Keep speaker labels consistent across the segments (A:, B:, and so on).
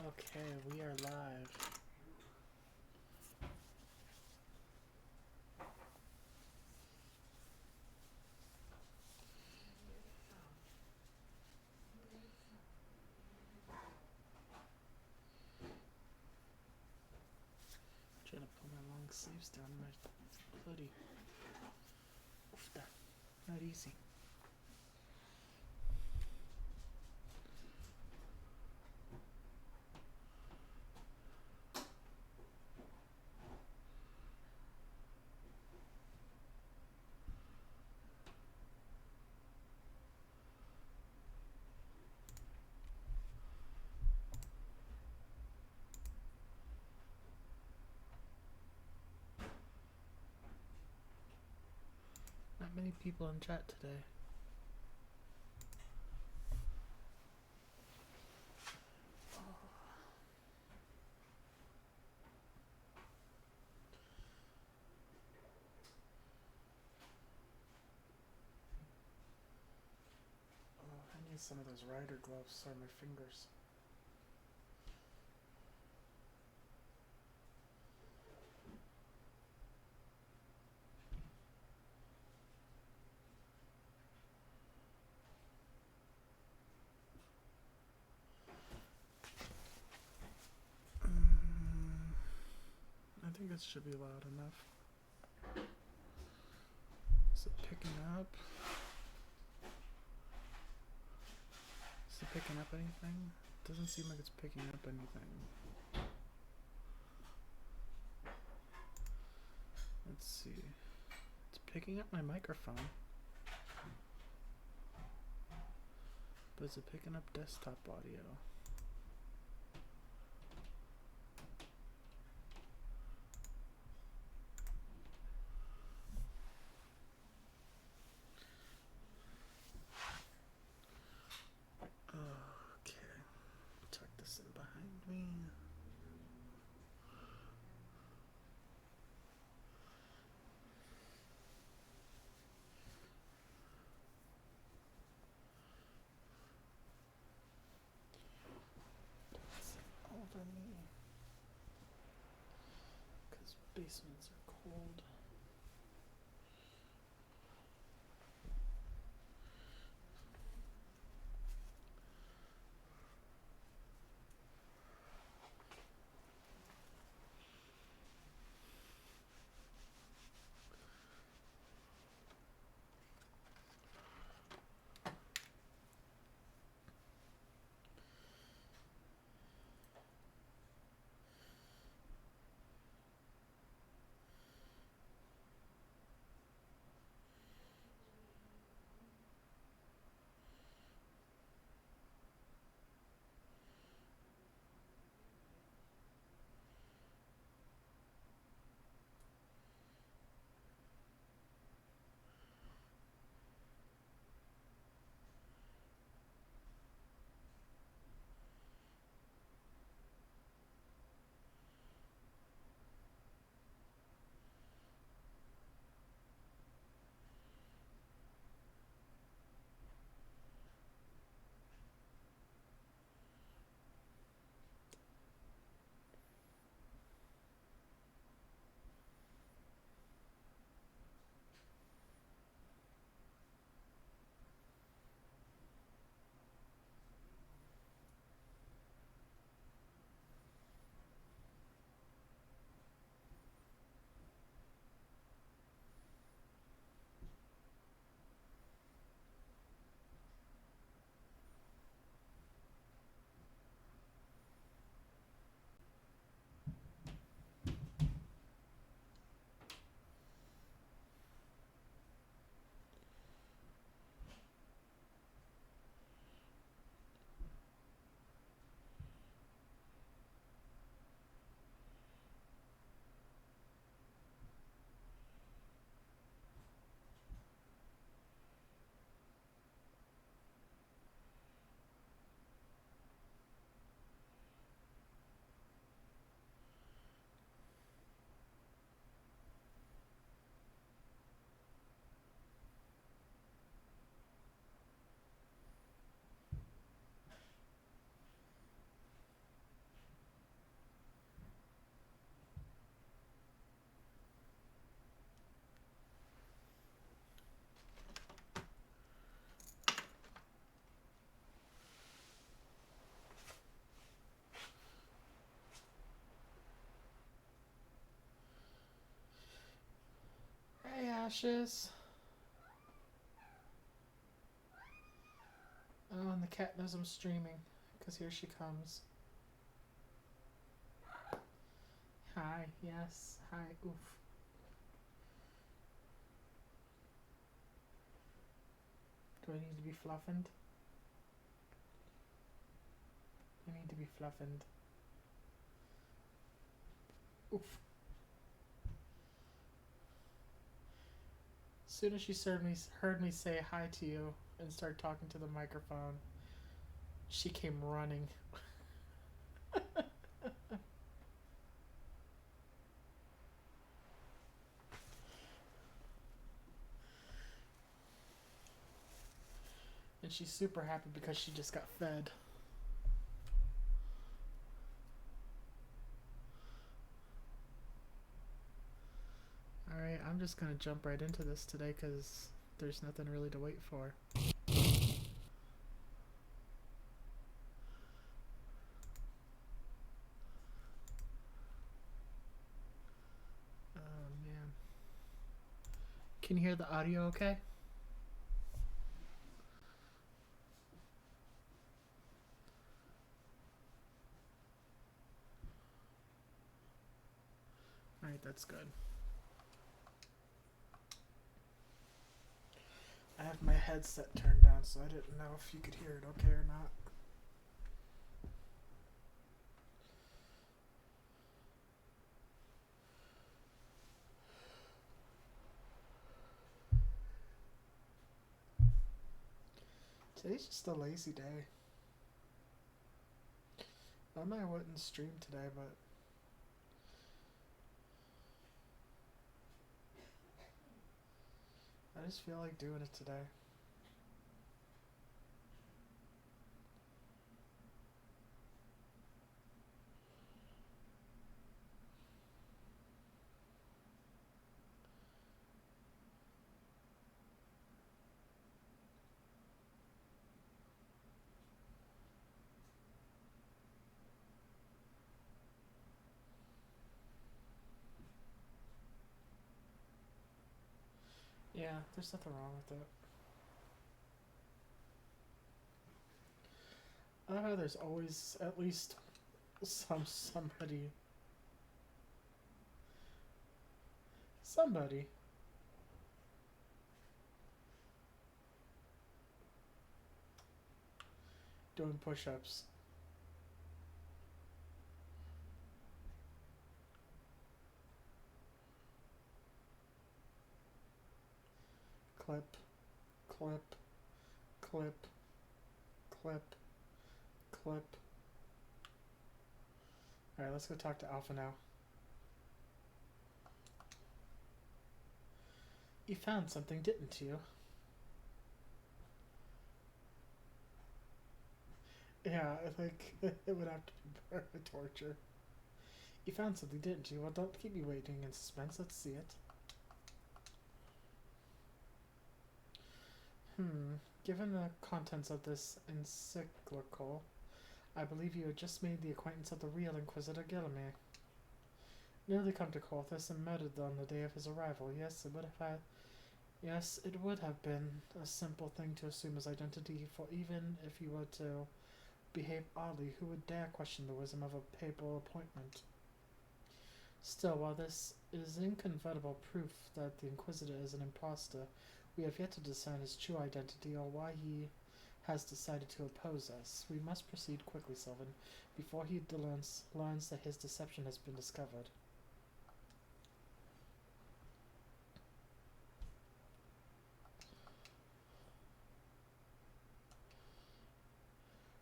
A: Okay, we are live. Trying to pull my long sleeves down my hoodie. Oofda. Not easy. Not many people in chat today. I need some of those rider gloves on my fingers. I think this should be loud enough. Is it picking up? Is it picking up anything? Doesn't seem like it's picking up anything. Let's see. It's picking up my microphone. But is it picking up desktop audio? Okay. Tuck this in behind me. Over me, because basements are cold. Ashes. Oh, and the cat knows I'm streaming, because here she comes. Hi, yes, hi, oof. Do I need to be fluffined? I need to be fluffined. Oof. As soon as she heard me say hi to you and start talking to the microphone, she came running. And she's super happy because she just got fed. Alright, I'm just gonna jump right into this today because there's nothing really to wait for. Oh man. Can you hear the audio okay? Alright, that's good. I have my headset turned down, so I didn't know if you could hear it okay or not. Today's just a lazy day. Normally I wouldn't stream today, but I just feel like doing it today. Yeah, there's nothing wrong with it. I love how there's always at least somebody doing push-ups. Clip, clip, clip, clip, clip. Alright, let's go talk to Alpha now. You found something, didn't you? Yeah, I think it would have to be torture. You found something, didn't you? Well, don't keep me waiting in suspense. Let's see it. Given the contents of this encyclical, I believe you had just made the acquaintance of the real Inquisitor Gillimer. Nearly come to Corthus and murdered on the day of his arrival. Yes, it would have been a simple thing to assume his identity, for even if you were to behave oddly, who would dare question the wisdom of a papal appointment? Still, while this is incontrovertible proof that the Inquisitor is an impostor, we have yet to discern his true identity or why he has decided to oppose us. We must proceed quickly, Sylvan, before he learns that his deception has been discovered.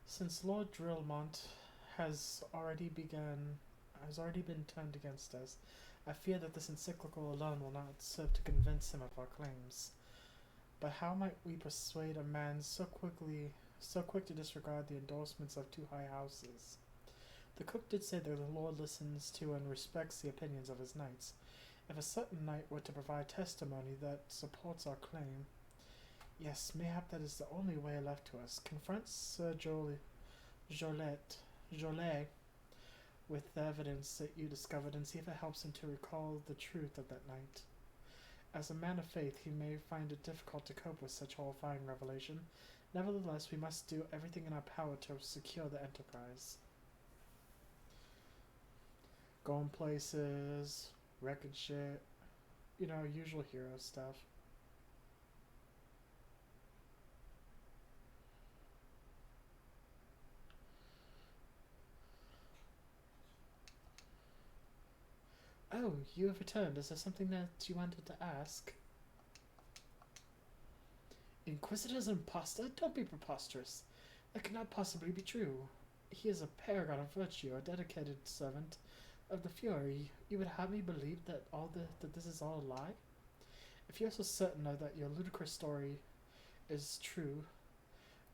A: Since Lord Drillmont has already been turned against us, I fear that this encyclical alone will not serve to convince him of our claims. But how might we persuade a man so quick to disregard the endorsements of two high houses? The cook did say that the Lord listens to and respects the opinions of his knights. If a certain knight were to provide testimony that supports our claim, yes, mayhap that is the only way left to us. Confront Sir Jolet with the evidence that you discovered and see if it helps him to recall the truth of that night. As a man of faith, he may find it difficult to cope with such horrifying revelation. Nevertheless, we must do everything in our power to secure the Enterprise. Going places, wrecking shit, you know, usual hero stuff. Oh, you have returned. Is there something that you wanted to ask? Inquisitor's imposter? Don't be preposterous. That cannot possibly be true. He is a paragon of virtue, a dedicated servant of the Fury. You would have me believe that that this is all a lie? If you are so certain of that your ludicrous story is true,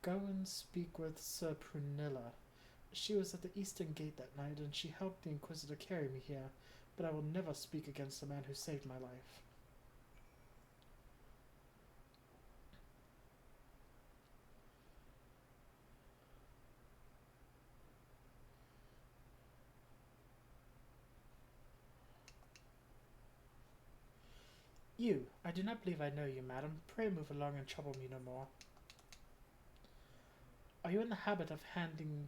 A: go and speak with Sir Prunilla. She was at the Eastern Gate that night, and she helped the Inquisitor carry me here, but I will never speak against the man who saved my life. You, I do not believe I know you, madam. Pray move along and trouble me no more. Are you in the habit of handing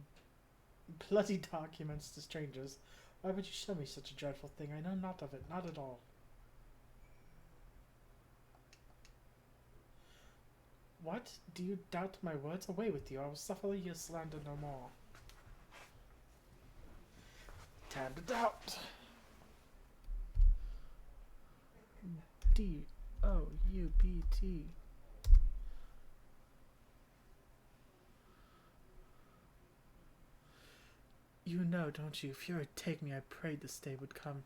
A: bloody documents to strangers? Why would you show me such a dreadful thing? I know not of it, not at all. What? Do you doubt my words? Away with you, I will suffer your slander no more. Time to doubt. D-O-U-B-T. You know, don't you? If you would take me, I prayed this day would come.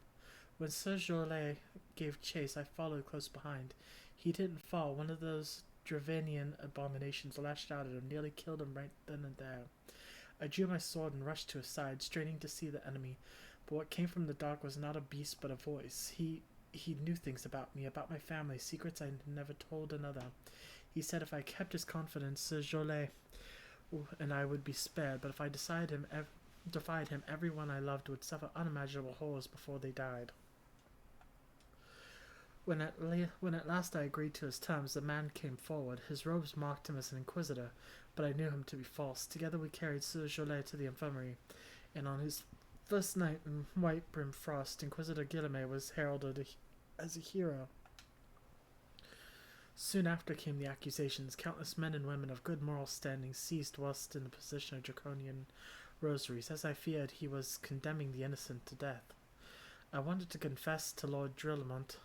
A: When Sir Jolet gave chase, I followed close behind. He didn't fall. One of those Dravanian abominations lashed out at him, nearly killed him right then and there. I drew my sword and rushed to his side, straining to see the enemy. But what came from the dark was not a beast, but a voice. He knew things about me, about my family, secrets I never told another. He said if I kept his confidence, Sir Jolet and I would be spared, but if I defied him, everyone I loved would suffer unimaginable horrors before they died. When at last I agreed to his terms, the man came forward. His robes marked him as an inquisitor, but I knew him to be false. Together we carried Sir Jolet to the infirmary, and on his first night in White Brim Frost, Inquisitor Guillemot was heralded as a hero. Soon after came the accusations. Countless men and women of good moral standing ceased whilst in the possession of draconian rosaries. As I feared, he was condemning the innocent to death. I wanted to confess to Lord Drillamont,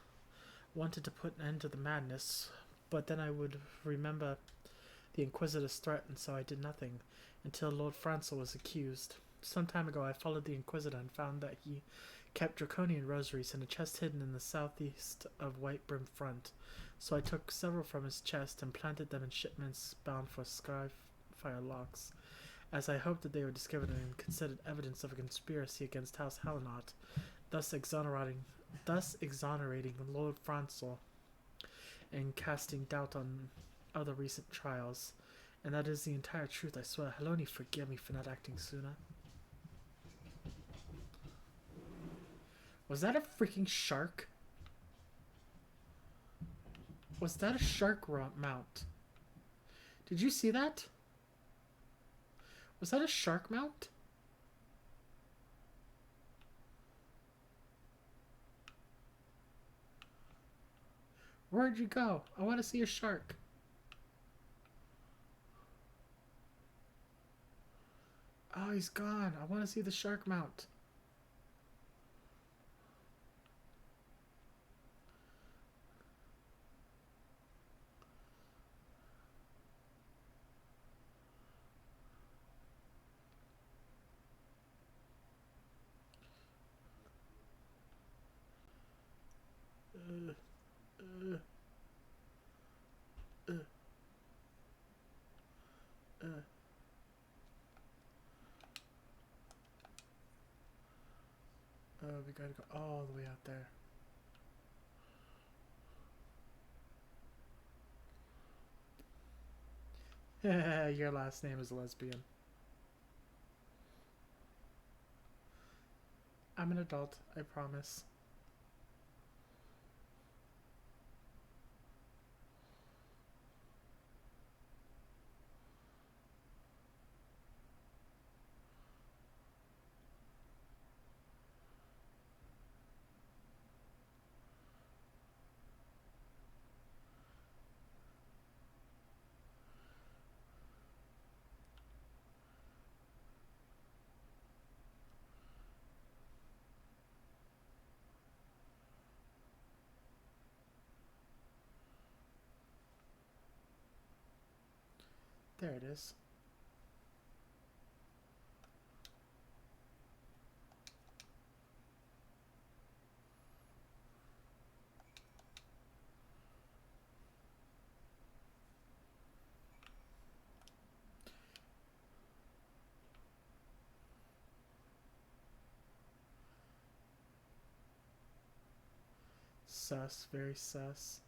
A: wanted to put an end to the madness, but then I would remember the Inquisitor's threat, and so I did nothing, until Lord Francel was accused. Some time ago I followed the Inquisitor and found that he kept draconian rosaries in a chest hidden in the southeast of White Brim Front, so I took several from his chest and planted them in shipments bound for Skyfire Locks, as I hoped that they were discovered and considered evidence of a conspiracy against House Hallinot, thus exonerating Lord Francel and casting doubt on other recent trials. And that is the entire truth, I swear. Heloni, forgive me for not acting sooner. Was that a freaking shark? Was that a shark mount? Did you see that? Was that a shark mount? Where'd you go? I want to see a shark. Oh, he's gone. I want to see the shark mount. We gotta go all the way out there. Your last name is lesbian. I'm an adult, I promise. There it is. Sus, very sus.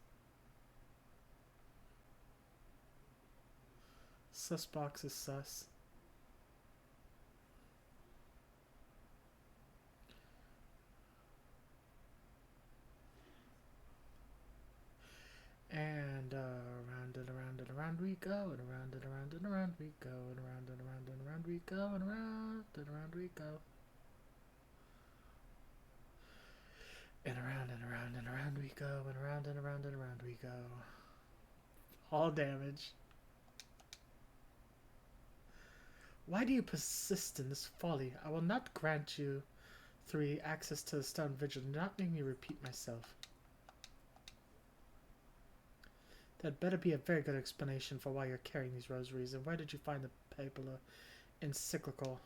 A: Sus box is sus. And around and around and around we go, and around and around and around we go, and around and around and around we go, and around we go. And around and around and around we go, and around and around and around we go. All damage. Why do you persist in this folly? I will not grant you 3 access to the stone vigil. Do not make me repeat myself. That'd better be a very good explanation for why you're carrying these rosaries, and where did you find the papal encyclical?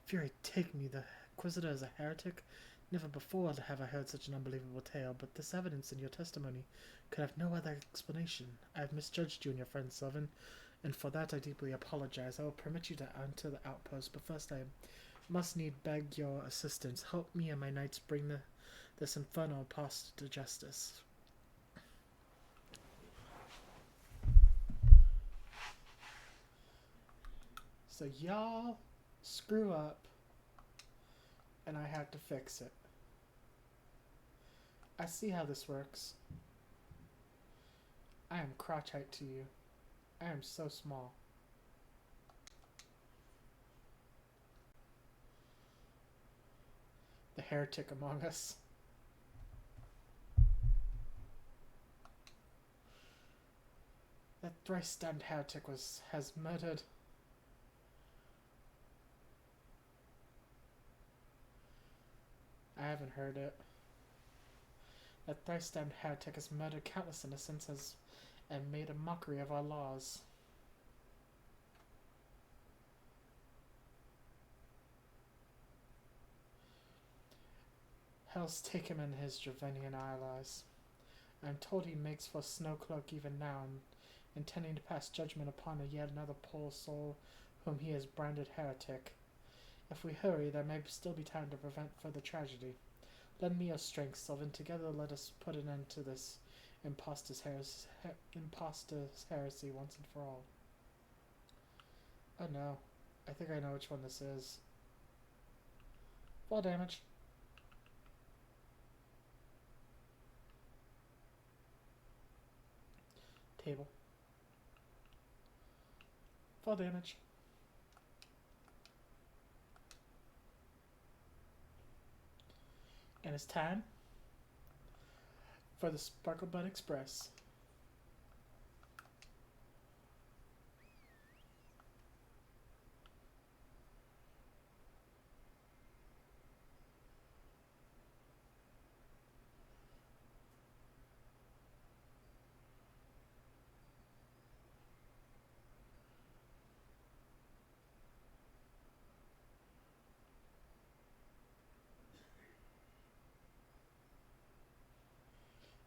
A: Fury, take me. The Inquisitor is a heretic? Never before have I heard such an unbelievable tale, but this evidence in your testimony could have no other explanation. I have misjudged you and your friend Sylvan, and for that I deeply apologize. I will permit you to enter the outpost, but first I must need beg your assistance. Help me and my knights bring this infernal apostle to justice. So y'all screw up, and I had to fix it. I see how this works. I am crotch height to you. I am so small. The heretic among us. That thrice-stabbed heretic has murdered. I haven't heard it. That thrice-stabbed heretic has murdered countless innocents and made a mockery of our laws. Hell's take him and his Dravenian allies. I am told he makes for Snowcloak even now, intending to pass judgment upon yet another poor soul whom he has branded heretic. If we hurry, there may still be time to prevent further tragedy. Lend me your strength, Sylvan. Together let us put an end to this impostor's heresy once and for all. Oh no. I think I know which one this is. Fall damage. Table. Fall damage. And it's time for the Sparkle Bud Express.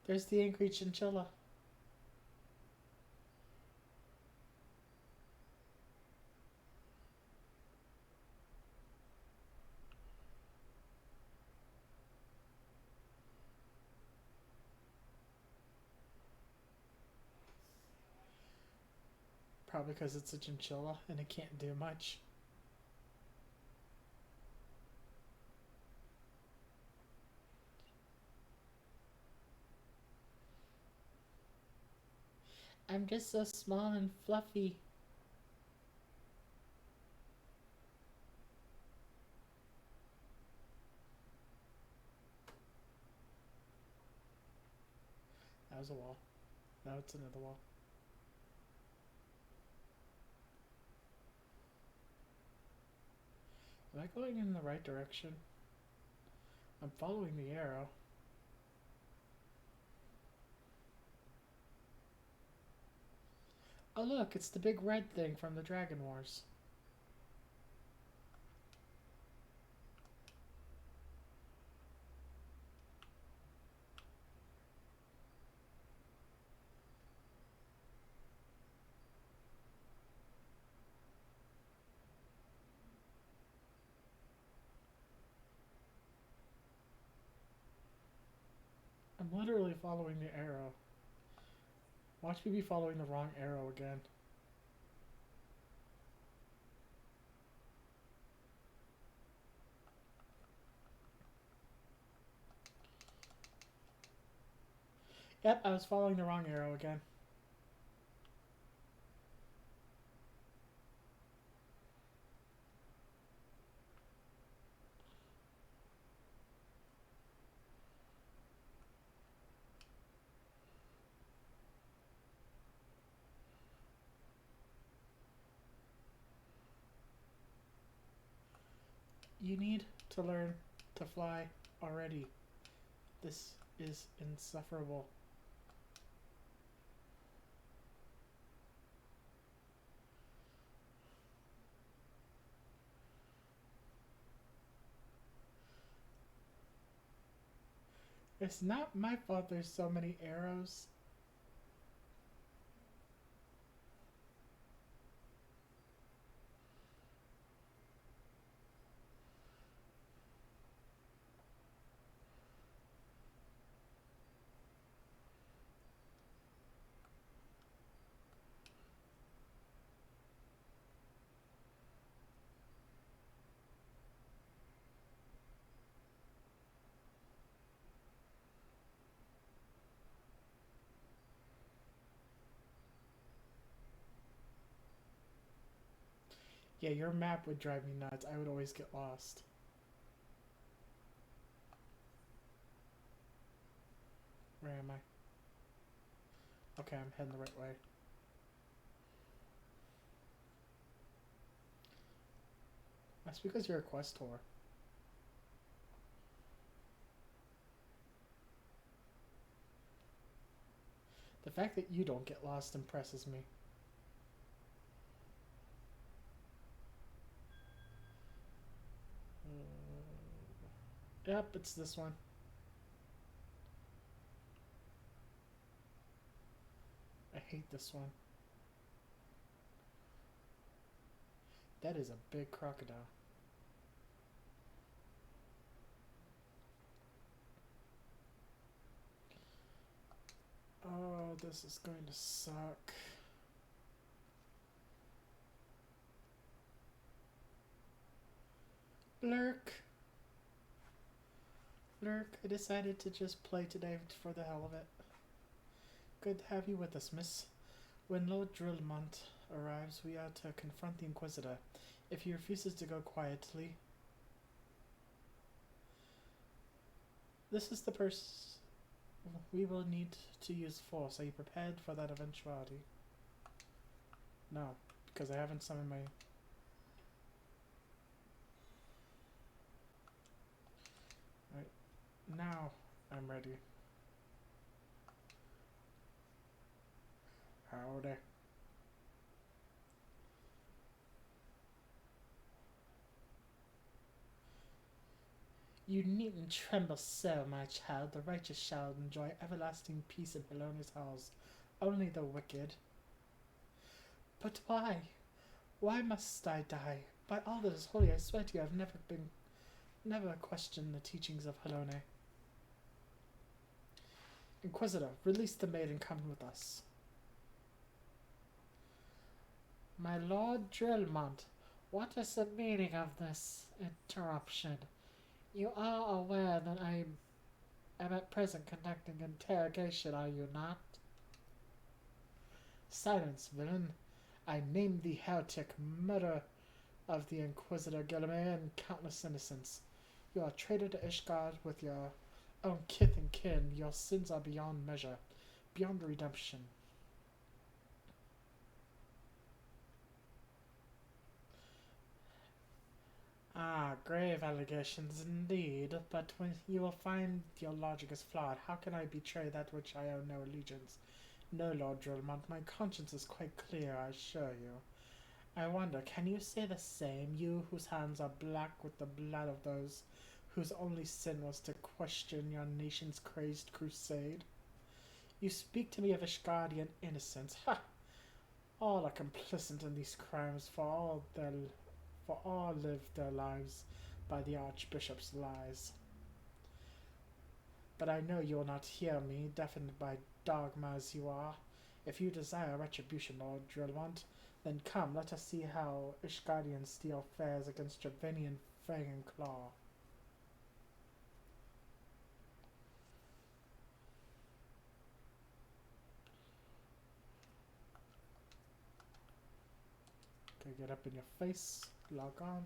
A: There's the angry chinchilla. Probably because it's a chinchilla and it can't do much. I'm just so small and fluffy. That was a wall. Now it's another wall. Am I going in the right direction? I'm following the arrow. Oh look, it's the big red thing from the Dragon Wars. I'm literally following the arrow. Watch me be following the wrong arrow again. Yep, I was following the wrong arrow again. You need to learn to fly already. This is insufferable. It's not my fault there's so many arrows. Yeah, your map would drive me nuts. I would always get lost. Where am I? Okay, I'm heading the right way. That's because you're a quest whore. The fact that you don't get lost impresses me. Yep, it's this one. I hate this one. That is a big crocodile. Oh, this is going to suck. Lurk. Lurk, I decided to just play today for the hell of it. Good to have you with us, miss. When Lord Drillmont arrives, we are to confront the Inquisitor. If he refuses to go quietly... This is the person we will need to use force. Are you prepared for that eventuality? No, because I haven't summoned my... Right, now I'm ready. Howdy. You needn't tremble so, my child. The righteous shall enjoy everlasting peace in Helona's halls. Only the wicked. But why? Why must I die? By all that is holy, I swear to you, I've never questioned the teachings of Helone. Inquisitor, release the maid and come with us. My Lord Drillmont, what is the meaning of this interruption? You are aware that I am at present conducting interrogation, are you not? Silence, villain. I name thee heretic, murderer of the Inquisitor Guilherme and countless innocents. You are traitor to Ishgard with your own kith and kin. Your sins are beyond measure, beyond redemption. Ah, grave allegations indeed, but when you will find your logic is flawed. How can I betray that which I owe no allegiance? No, Lord Drillmont, my conscience is quite clear, I assure you. I wonder, can you say the same, you whose hands are black with the blood of those whose only sin was to question your nation's crazed crusade? You speak to me of Ishgardian innocence. Ha! All are complicit in these crimes, for all live their lives by the Archbishop's lies. But I know you will not hear me, deafened by dogma as you are. If you desire retribution, Lord Drillmont, then come, let us see how Ishgardian steel fares against Javinian fang and claw. Okay, get up in your face, log on.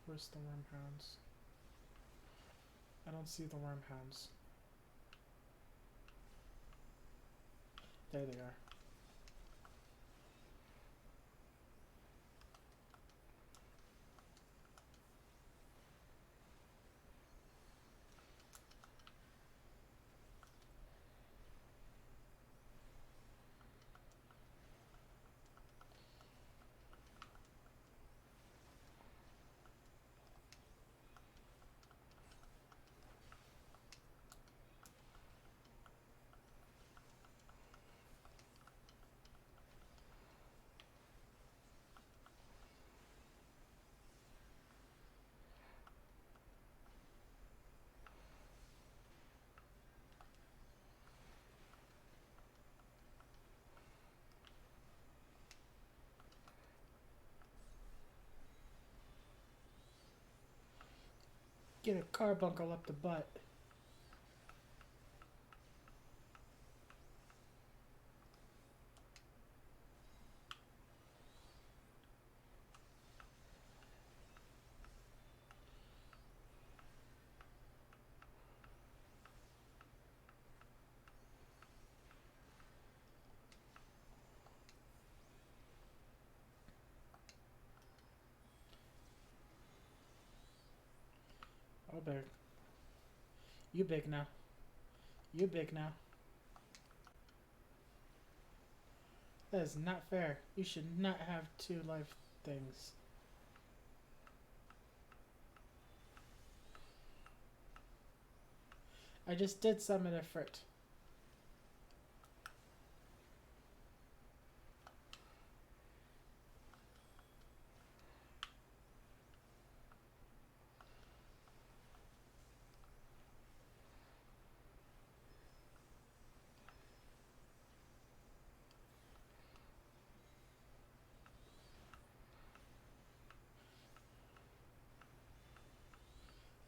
A: Where's the worm hounds? I don't see the worm hounds. There they are. Get a carbuncle up the butt. Oh, big. You big now. You big now. That is not fair. You should not have two life things. I just did summon a frit.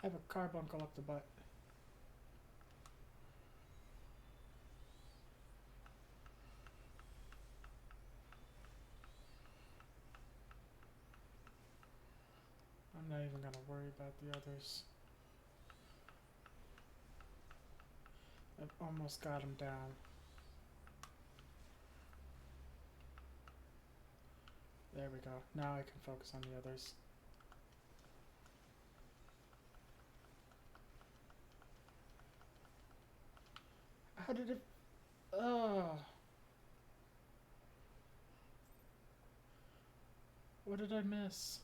A: I have a carbuncle up the butt. I'm not even gonna worry about the others. I've almost got him down. There we go. Now I can focus on the others. How did it... Oh. What did I miss?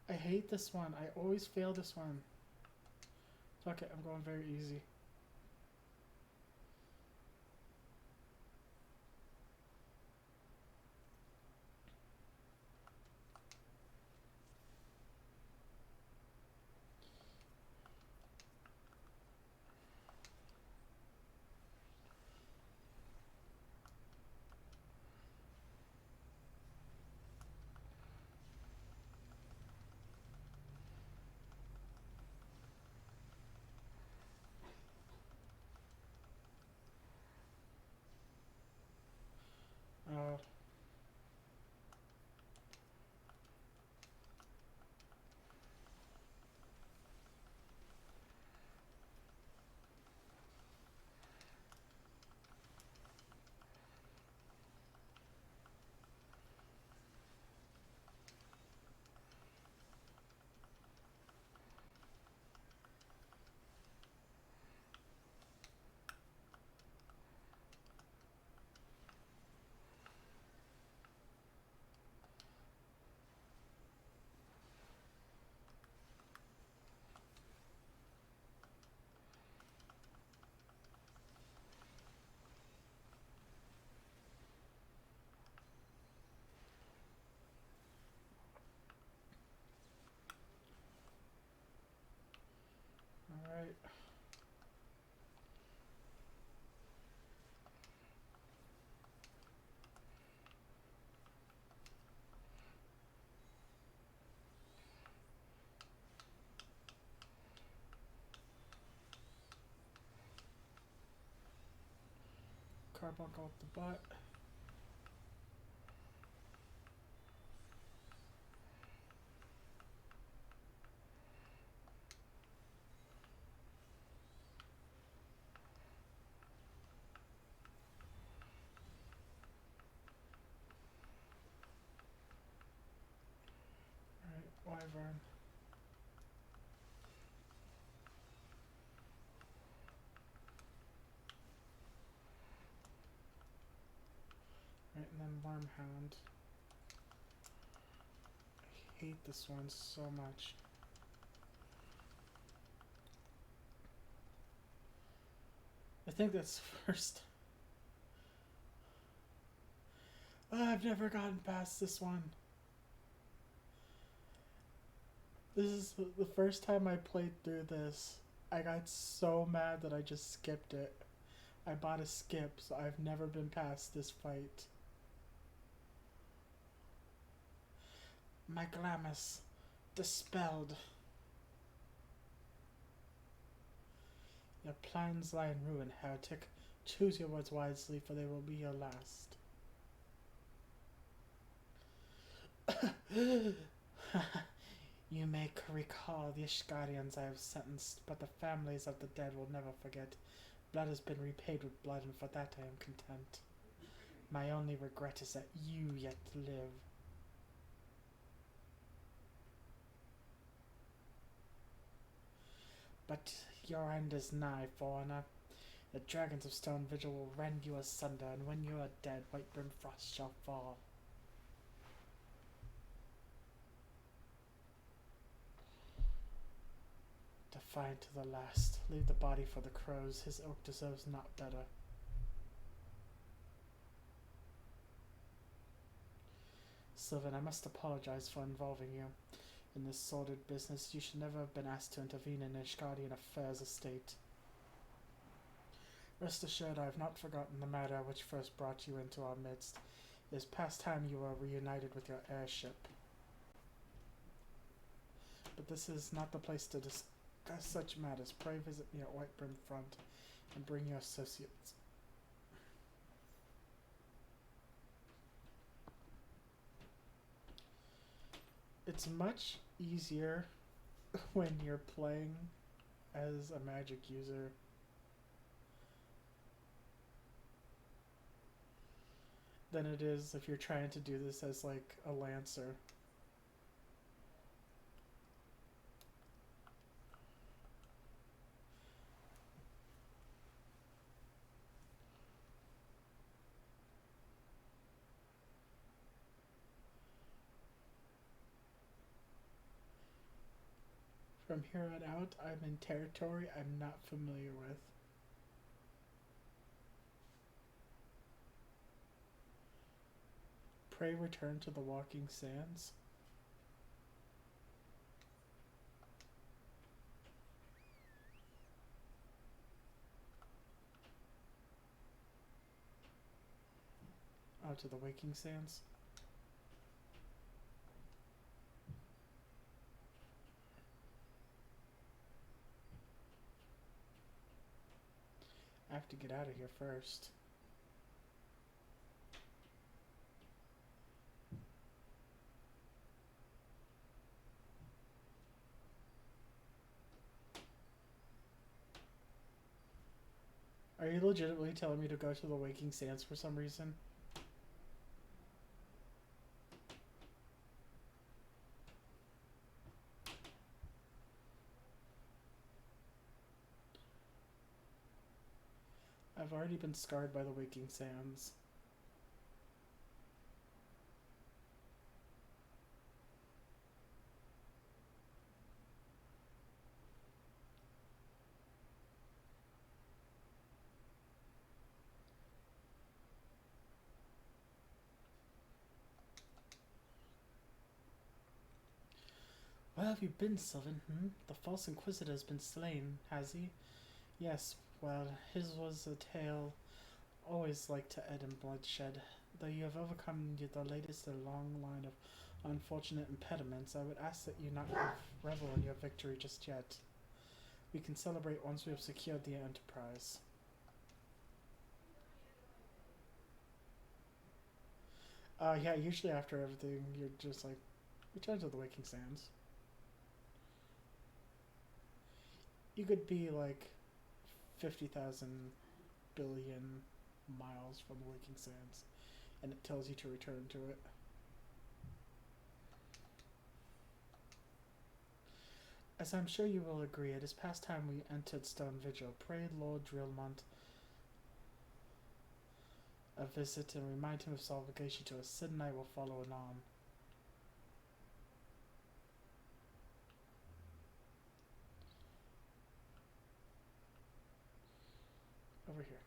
A: I hate this one. I always fail this one. Fuck it, I'm going very easy. carbuncle up the butt. Alright, wyvern. Right, and then Wormhound. I hate this one so much. I think that's first. Oh, I've never gotten past this one. This is the first time I played through this. I got so mad that I just skipped it. I bought a skip, so I've never been past this fight. My glamis dispelled. Your plans lie in ruin, heretic. Choose your words wisely, for they will be your last. You may recall the Ishgarians I have sentenced, but the families of the dead will never forget. Blood has been repaid with blood, and for that I am content. My only regret is that you yet live. But your end is nigh, foreigner. The dragons of Stone Vigil will rend you asunder, and when you are dead, White-Brim Frost shall fall. Defiant to the last, leave the body for the crows. His oak deserves not better. Sylvan, I must apologize for involving you in this sordid business. You should never have been asked to intervene in Ishgardian affairs estate. Rest assured, I have not forgotten the matter which first brought you into our midst. It is past time you were reunited with your airship. But this is not the place to discuss such matters. Pray visit me at White-Brim Front and bring your associates. It's much easier when you're playing as a magic user. Than it is if you're trying to do this as like a lancer. From here on out, I'm in territory I'm not familiar with. Pray return to the Walking Sands. Oh, to the Waking Sands. I have to get out of here first. Are you legitimately telling me to go to the Waking Sands for some reason? I've already been scarred by the Waking Sands. Where have you been, Sylvan? The false Inquisitor has been slain, has he? Yes, well, his was a tale always like to end in bloodshed. Though you have overcome the latest in a long line of unfortunate impediments, I would ask that you not revel in your victory just yet. We can celebrate once we have secured the Enterprise. Yeah, usually after everything, you're just like, return to the Waking Sands. You could be like 50,000 billion miles from the Waking Sands, and it tells you to return to it. As I'm sure you will agree, it is past time we entered Stone Vigil. Pray Lord Drillmont a visit and remind him of his obligation to us. Sid and I will follow anon. Over here.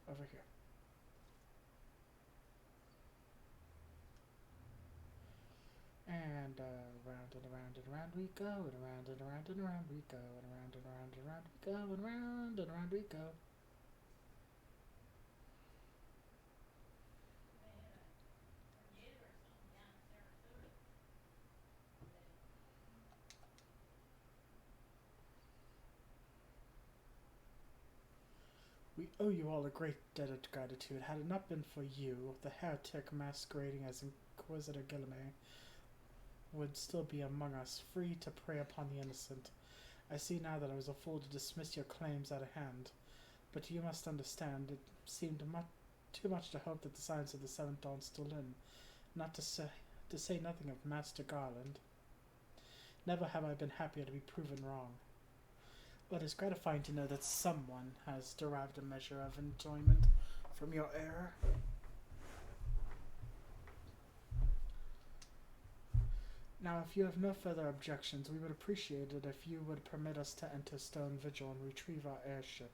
A: Over here. And round and around and around we go, and around and around and around we go, and around and around and around we go, and round and around we go. We owe you all a great debt of gratitude. Had it not been for you, the heretic masquerading as Inquisitor Guillemot would still be among us, free to prey upon the innocent. I see now that I was a fool to dismiss your claims out of hand, but you must understand it seemed too much to hope that the signs of the Seventh Dawn still in, not to say nothing of Master Garland. Never have I been happier to be proven wrong. But it's gratifying to know that someone has derived a measure of enjoyment from your error. Now, if you have no further objections, we would appreciate it if you would permit us to enter Stone Vigil and retrieve our airship.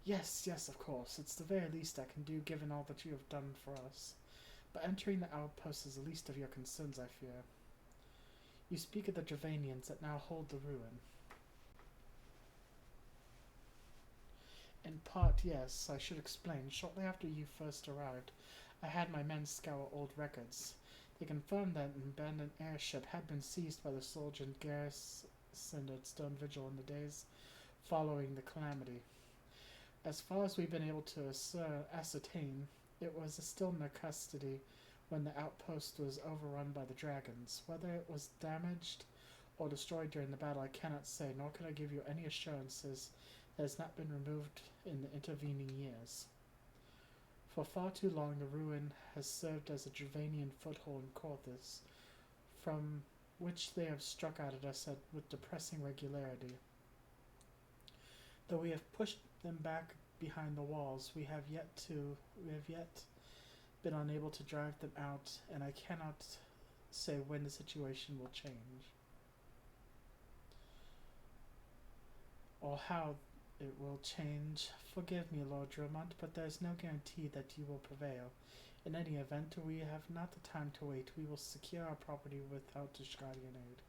A: Yes, of course. It's the very least I can do given all that you have done for us. But entering the outpost is the least of your concerns, I fear. You speak of the Dravanians that now hold the ruin. In part, yes. I should explain. Shortly after you first arrived, I had my men scour old records. They confirmed that an abandoned airship had been seized by the soldier garrison at Stone Vigil in the days following the calamity. As far as we've been able to ascertain, it was still in their custody when the outpost was overrun by the dragons. Whether it was damaged or destroyed during the battle, I cannot say, nor can I give you any assurances that it has not been removed in the intervening years. For far too long, the ruin has served as a Dravanian foothold in Corthus, from which they have struck out at us with depressing regularity. Though we have pushed them back behind the walls, we have yet been unable to drive them out, and I cannot say when the situation will change, or how it will change. Forgive me, Lord Dromont, but there is no guarantee that you will prevail. In any event, we have not the time to wait. We will secure our property without Dushkadian aid.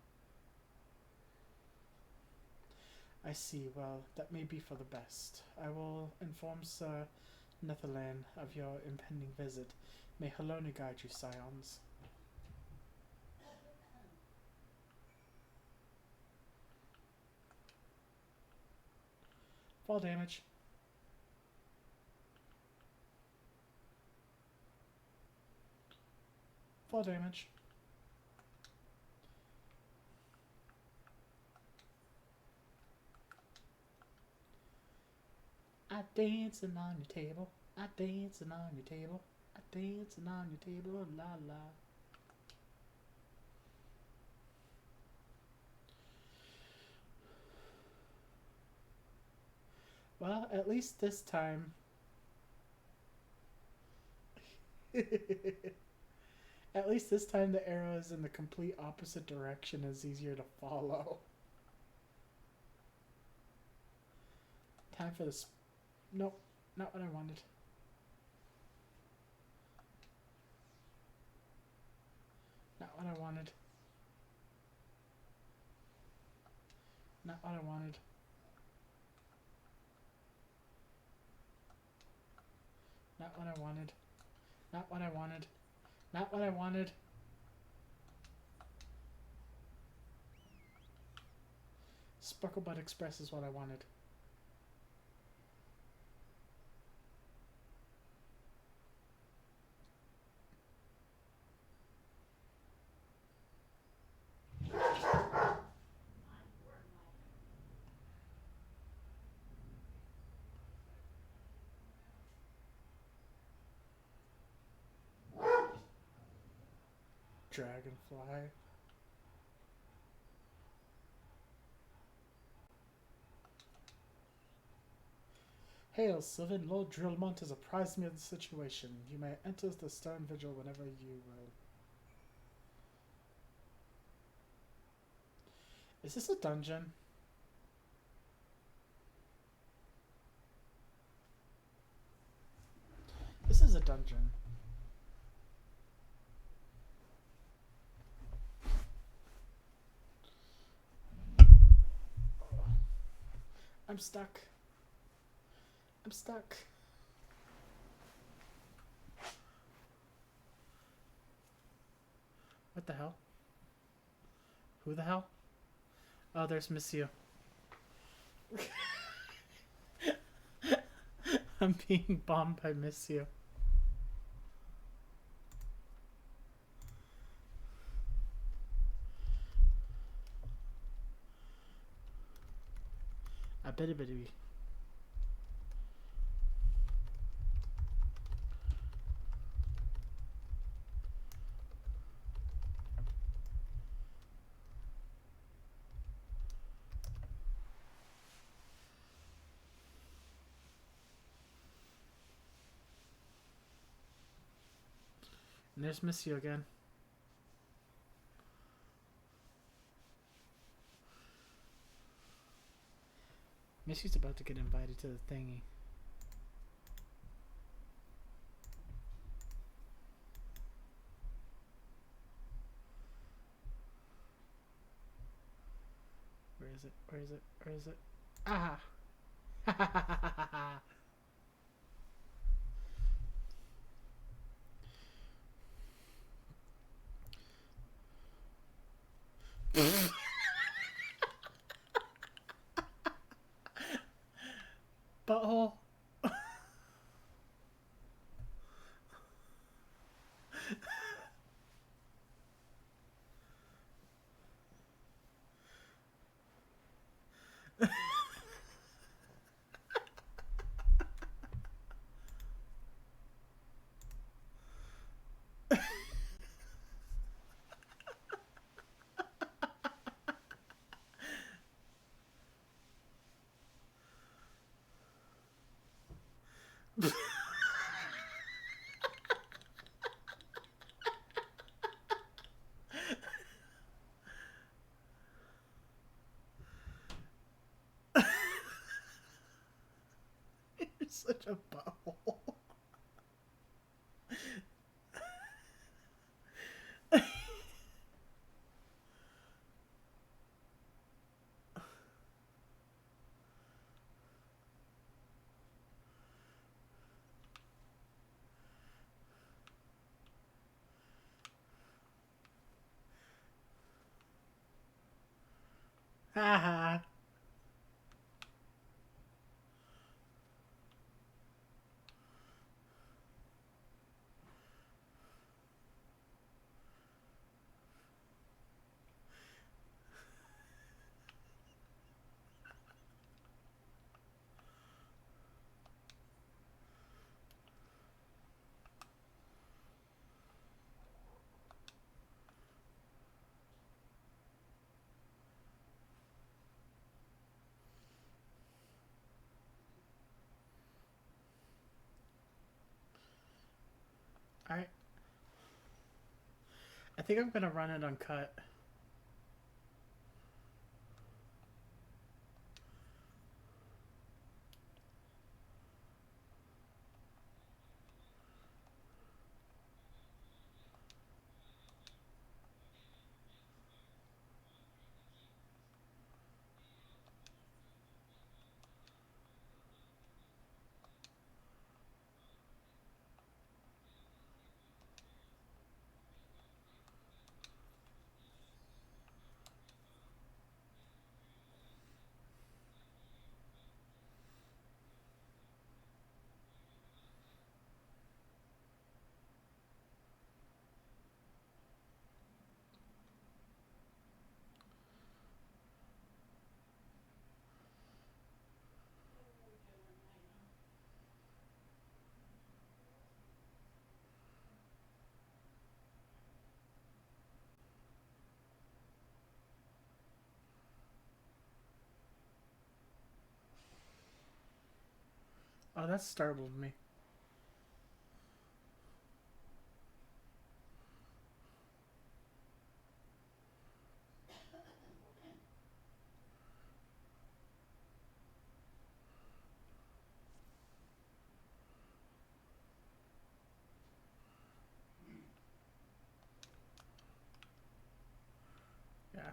A: I see. Well, that may be for the best. I will inform Sir Netherland of your impending visit. May Helona guide you, scions. Fall damage. Fall damage. I dancing on your table. I dancing on your table. I dancing on your table. La la. Well, at least this time. At least this time the arrow is in the complete opposite direction, is easier to follow. Time for this. Nope, not what I wanted. Not what I wanted. Not what I wanted. Not what I wanted. Not what I wanted. Not what I wanted. Sparklebutt Express is what I wanted. Dragonfly. Hail, Sylvan. Lord Drillmont has apprised me of the situation. You may enter the stone vigil whenever you will. Is this a dungeon? This is a dungeon. I'm stuck. I'm stuck. What the hell? Who the hell? Oh, there's Monsieur. I'm being bombed by Monsieur. A bitty bitty. And there's Monsieur again. Monsieur's about to get invited to the thingy. Where is it? Where is it? Where is it? Ah! Butthole. You're such a butthole. Haha. Alright. I think I'm gonna run it uncut. Oh, that startled me. Yeah.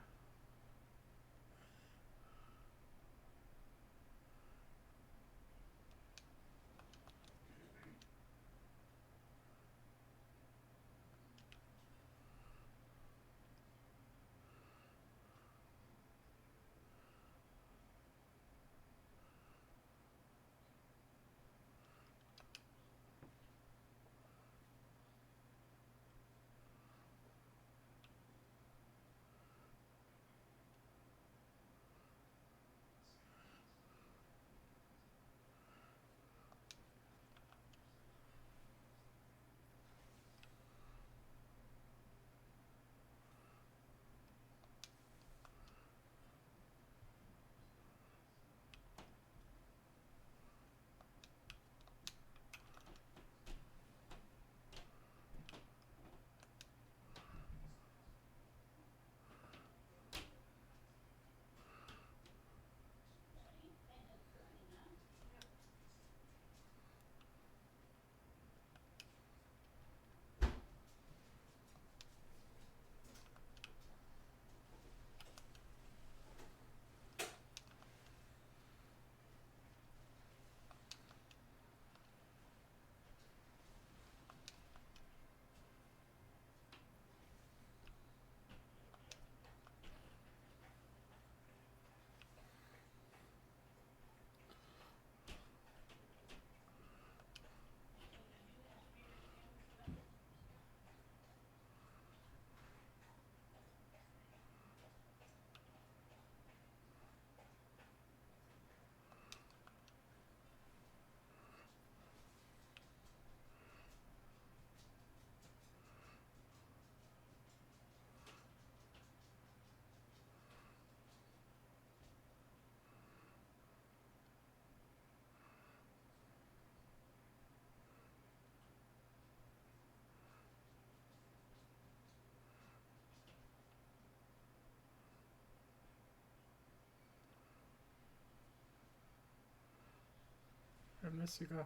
A: Unless you go.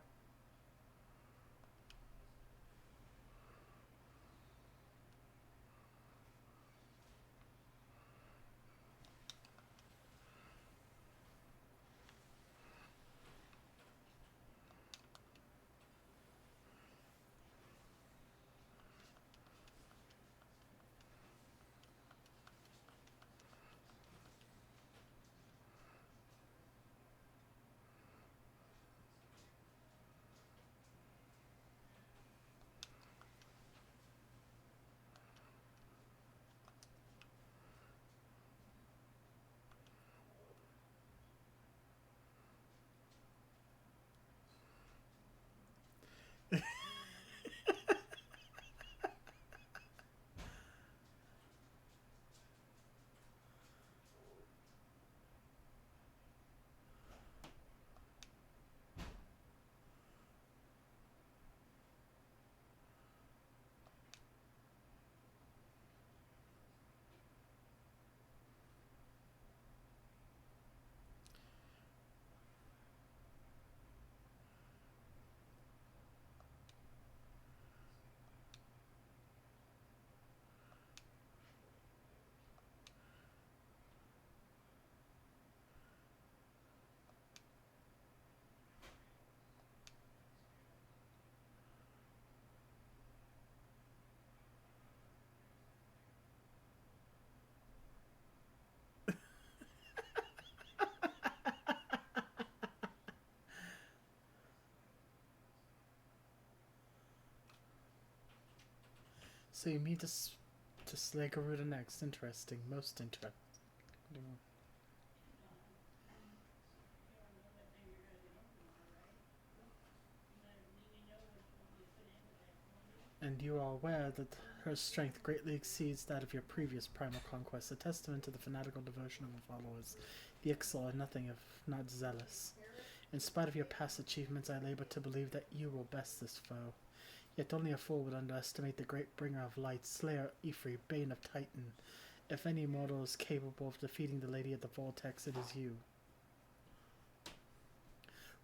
A: So you mean to slay Garuda next? Interesting. Most interesting. And you are aware that her strength greatly exceeds that of your previous primal conquest, a testament to the fanatical devotion of her followers. The Ixal are nothing if not zealous. In spite of your past achievements, I labor to believe that you will best this foe. Yet only a fool would underestimate the great bringer of light, Slayer Ifri, Bane of Titan. If any mortal is capable of defeating the Lady of the Vortex, it is you.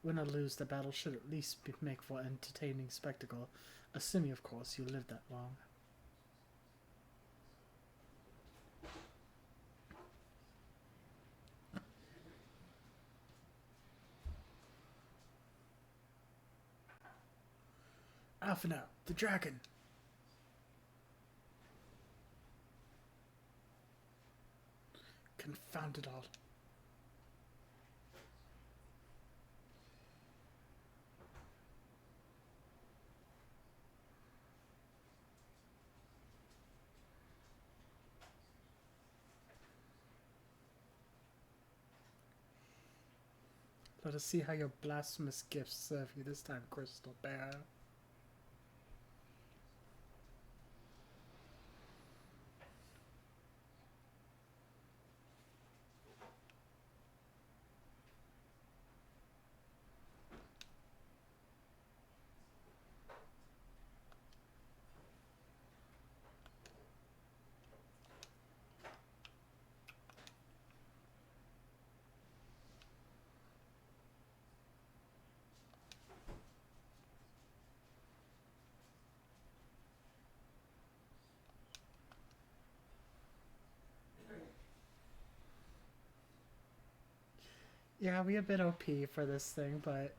A: Win or lose, the battle should at least make for an entertaining spectacle, assuming, of course, you live that long. Alpha now, the dragon! Confound it all. Let us see how your blasphemous gifts serve you this time, Crystal Bear. Yeah, we a bit OP for this thing, but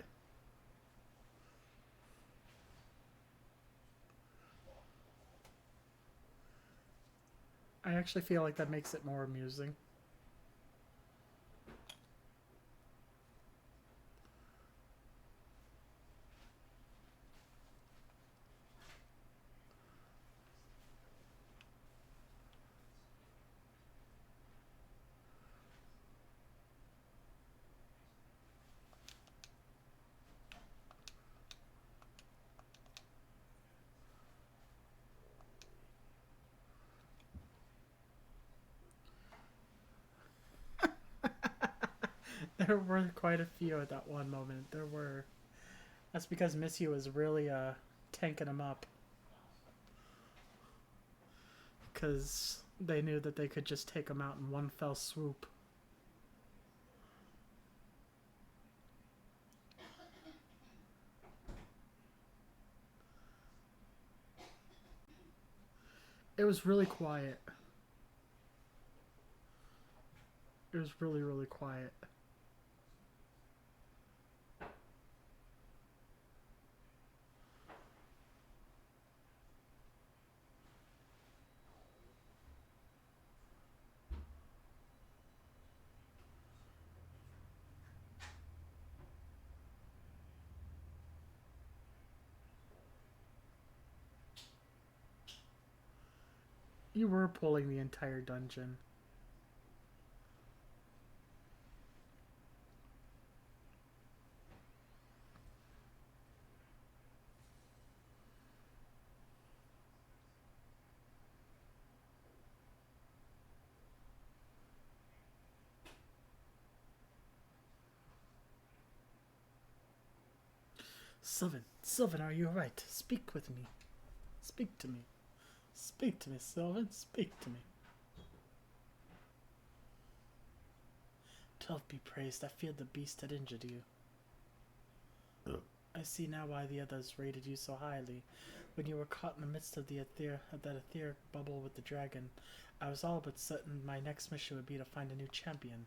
A: I actually feel like that makes it more amusing. There were quite a few at that one moment. There were. That's because Missy was really tanking them up. Because they knew that they could just take them out in one fell swoop. It was really quiet. It was really, really quiet. You were pulling the entire dungeon. Sylvan, are you alright? Speak with me. Speak to me. Speak to me, Sylvan. Speak to me. 12 be praised. I feared the beast had injured you. I see now why the others rated you so highly. When you were caught in the midst of that etheric bubble with the dragon, I was all but certain my next mission would be to find a new champion.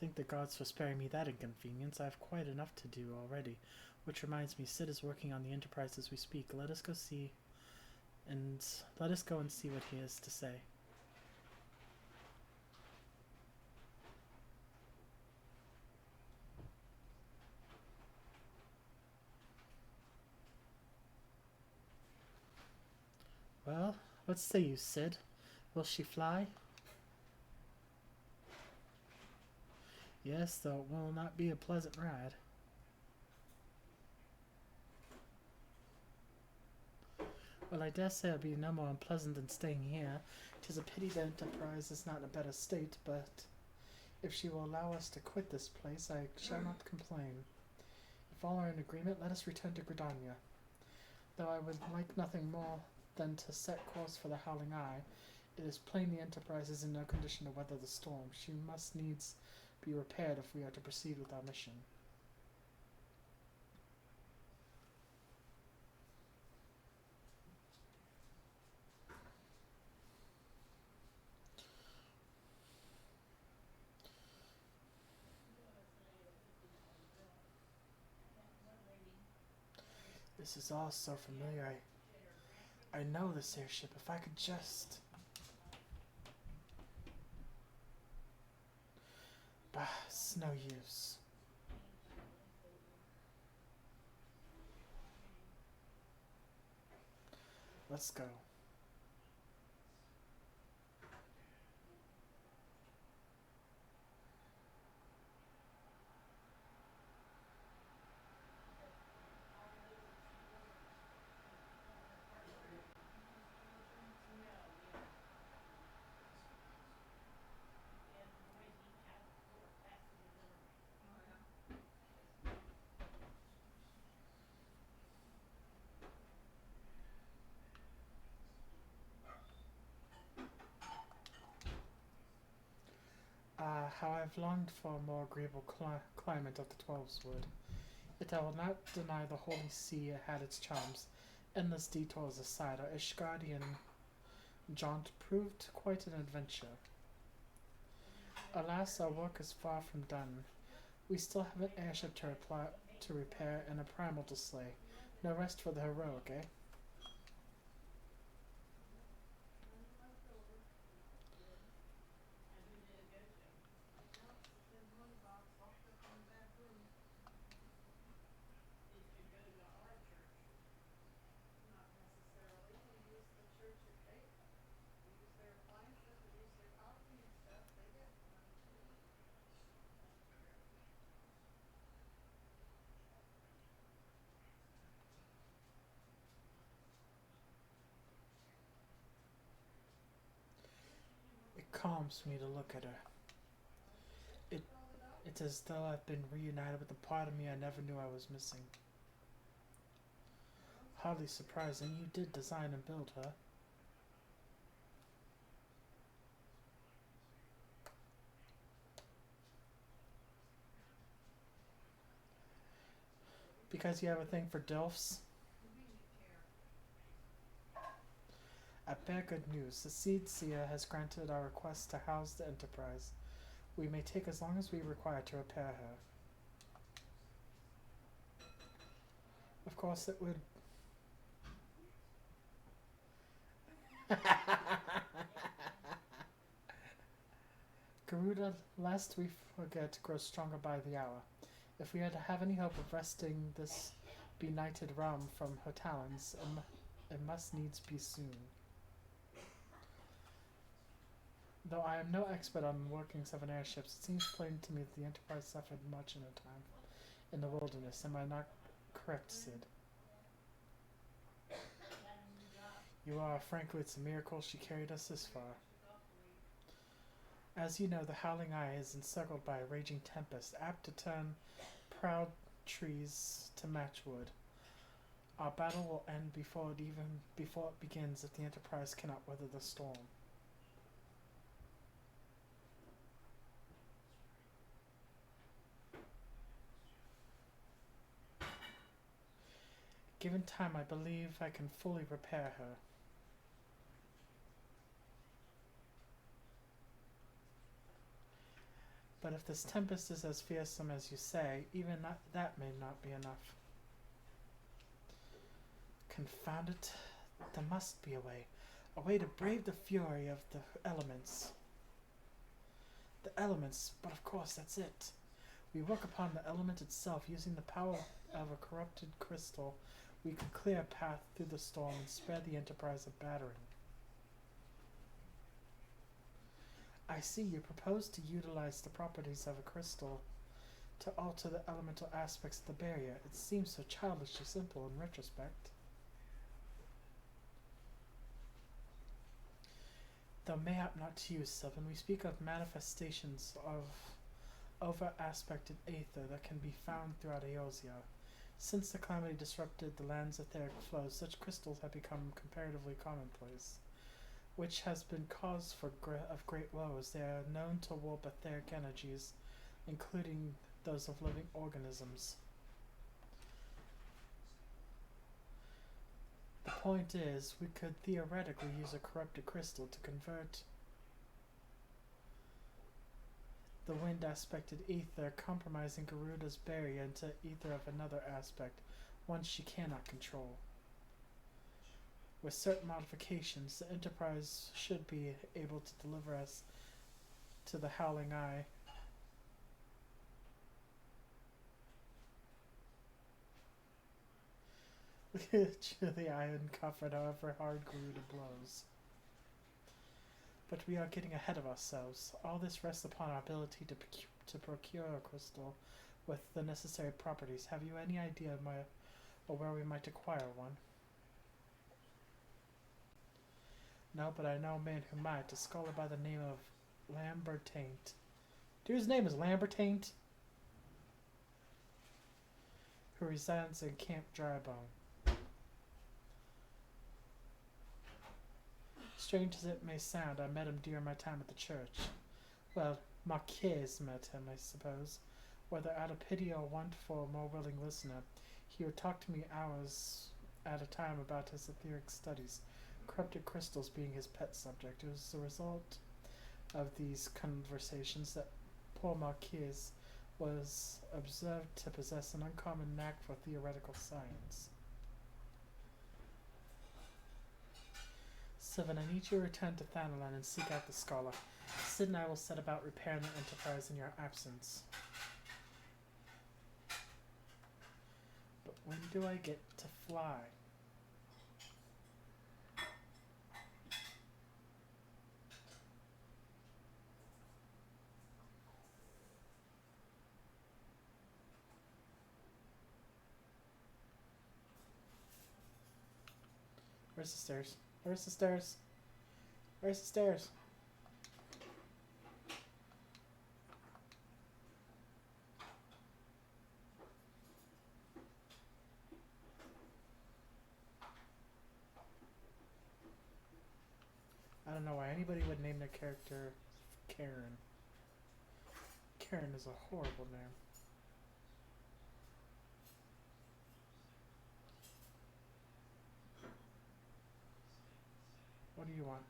A: Thank the gods for sparing me that inconvenience. I have quite enough to do already. Which reminds me, Sid is working on the Enterprise as we speak. Let us go and see what he has to say. Well, what say you, Sid? Will she fly? Yes, though it will not be a pleasant ride. Well, I dare say it'll be no more unpleasant than staying here. 'Tis a pity the Enterprise is not in a better state, but If she will allow us to quit this place, I shall not complain. If all are in agreement, let us return to Gridania. Though I would like nothing more than to set course for the Howling Eye, it is plain the Enterprise is in no condition to weather the storm. She must needs be repaired if we are to proceed with our mission. This is all so familiar. I know this airship. If I could just... Bah, it's no use. Let's go. How I've longed for a more agreeable climate of the Twelves would. Yet I will not deny the Holy See had its charms. Endless detours aside, our Ishgardian jaunt proved quite an adventure. Alas, our work is far from done. We still have an airship to repair and a primal to slay. No rest for the heroic, eh? It calms me to look at her. It's as though I've been reunited with a part of me I never knew I was missing. Hardly surprising, you did design and build her. Because you have a thing for DILFs? I bear good news. The Seed Seer has granted our request to house the Enterprise. We may take as long as we require to repair her. Of course, it would... Garuda, lest we forget, grows stronger by the hour. If we are to have any hope of wresting this benighted realm from her talons, it must needs be soon. Though I am no expert on the workings of an airship, it seems plain to me that the Enterprise suffered much in her time in the wilderness. Am I not correct, Sid? You are. Frankly, it's a miracle she carried us this far. As you know, the Howling Eye is encircled by a raging tempest, apt to turn proud trees to matchwood. Our battle will end before it begins if the Enterprise cannot weather the storm. Given time, I believe I can fully repair her. But if this tempest is as fearsome as you say, even that may not be enough. Confound it, there must be a way to brave the fury of the elements. The elements, but of course that's it. We work upon the element itself, using the power of a corrupted crystal. We can clear a path through the storm and spare the Enterprise of battering. I see you propose to utilize the properties of a crystal to alter the elemental aspects of the barrier. It seems so childishly simple in retrospect. Though mayhap not to you, Sylvan, we speak of manifestations of over-aspected aether that can be found throughout Eosia. Since the calamity disrupted the land's etheric flow, such crystals have become comparatively commonplace, which has been cause of great woes. They are known to warp etheric energies, including those of living organisms. The point is, we could theoretically use a corrupted crystal to convert the wind aspected ether, compromising Garuda's barrier into ether of another aspect, one she cannot control. With certain modifications, the Enterprise should be able to deliver us to the Howling Eye. The iron comfort, however hard Garuda blows. But we are getting ahead of ourselves. All this rests upon our ability to procure a crystal with the necessary properties. Have you any idea of where we might acquire one? No, but I know a man who might, a scholar by the name of Lambertaint. Dude's name is Lambertaint? Who resides in Camp Drybone. Strange as it may sound, I met him during my time at the church. Well, Marquez met him, I suppose. Whether out of pity or want for a more willing listener, he would talk to me hours at a time about his etheric studies, corrupted crystals being his pet subject. It was the result of these conversations that poor Marquez was observed to possess an uncommon knack for theoretical science. Sylvan, I need you to return to Thanalan and seek out the scholar. Sid and I will set about repairing the Enterprise in your absence. But when do I get to fly? Where's the stairs? Where's the stairs? Where's the stairs? I don't know why anybody would name their character Karen. Karen is a horrible name. What do you want?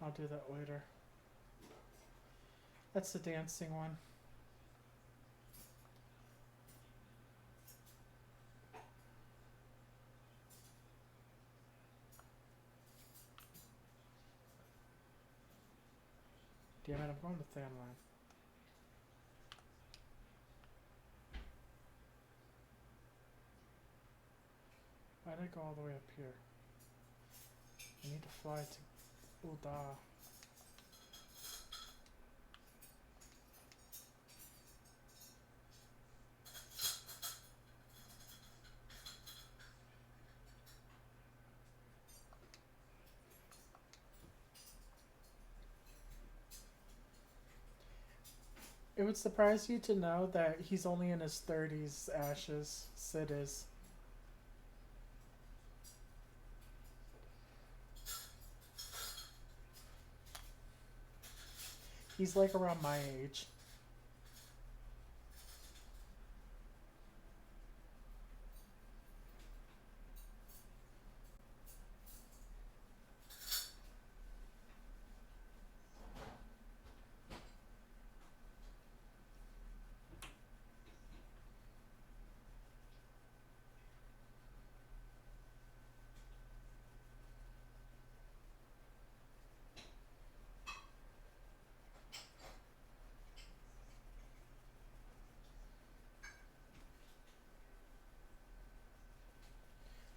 A: I'll do that later. That's the dancing one. Damn it, I'm going to Thanalan. Why did I go all the way up here? I need to fly to Ulda. It would surprise you to know that he's only in his 30s, Ashes. Sid is. He's like around my age.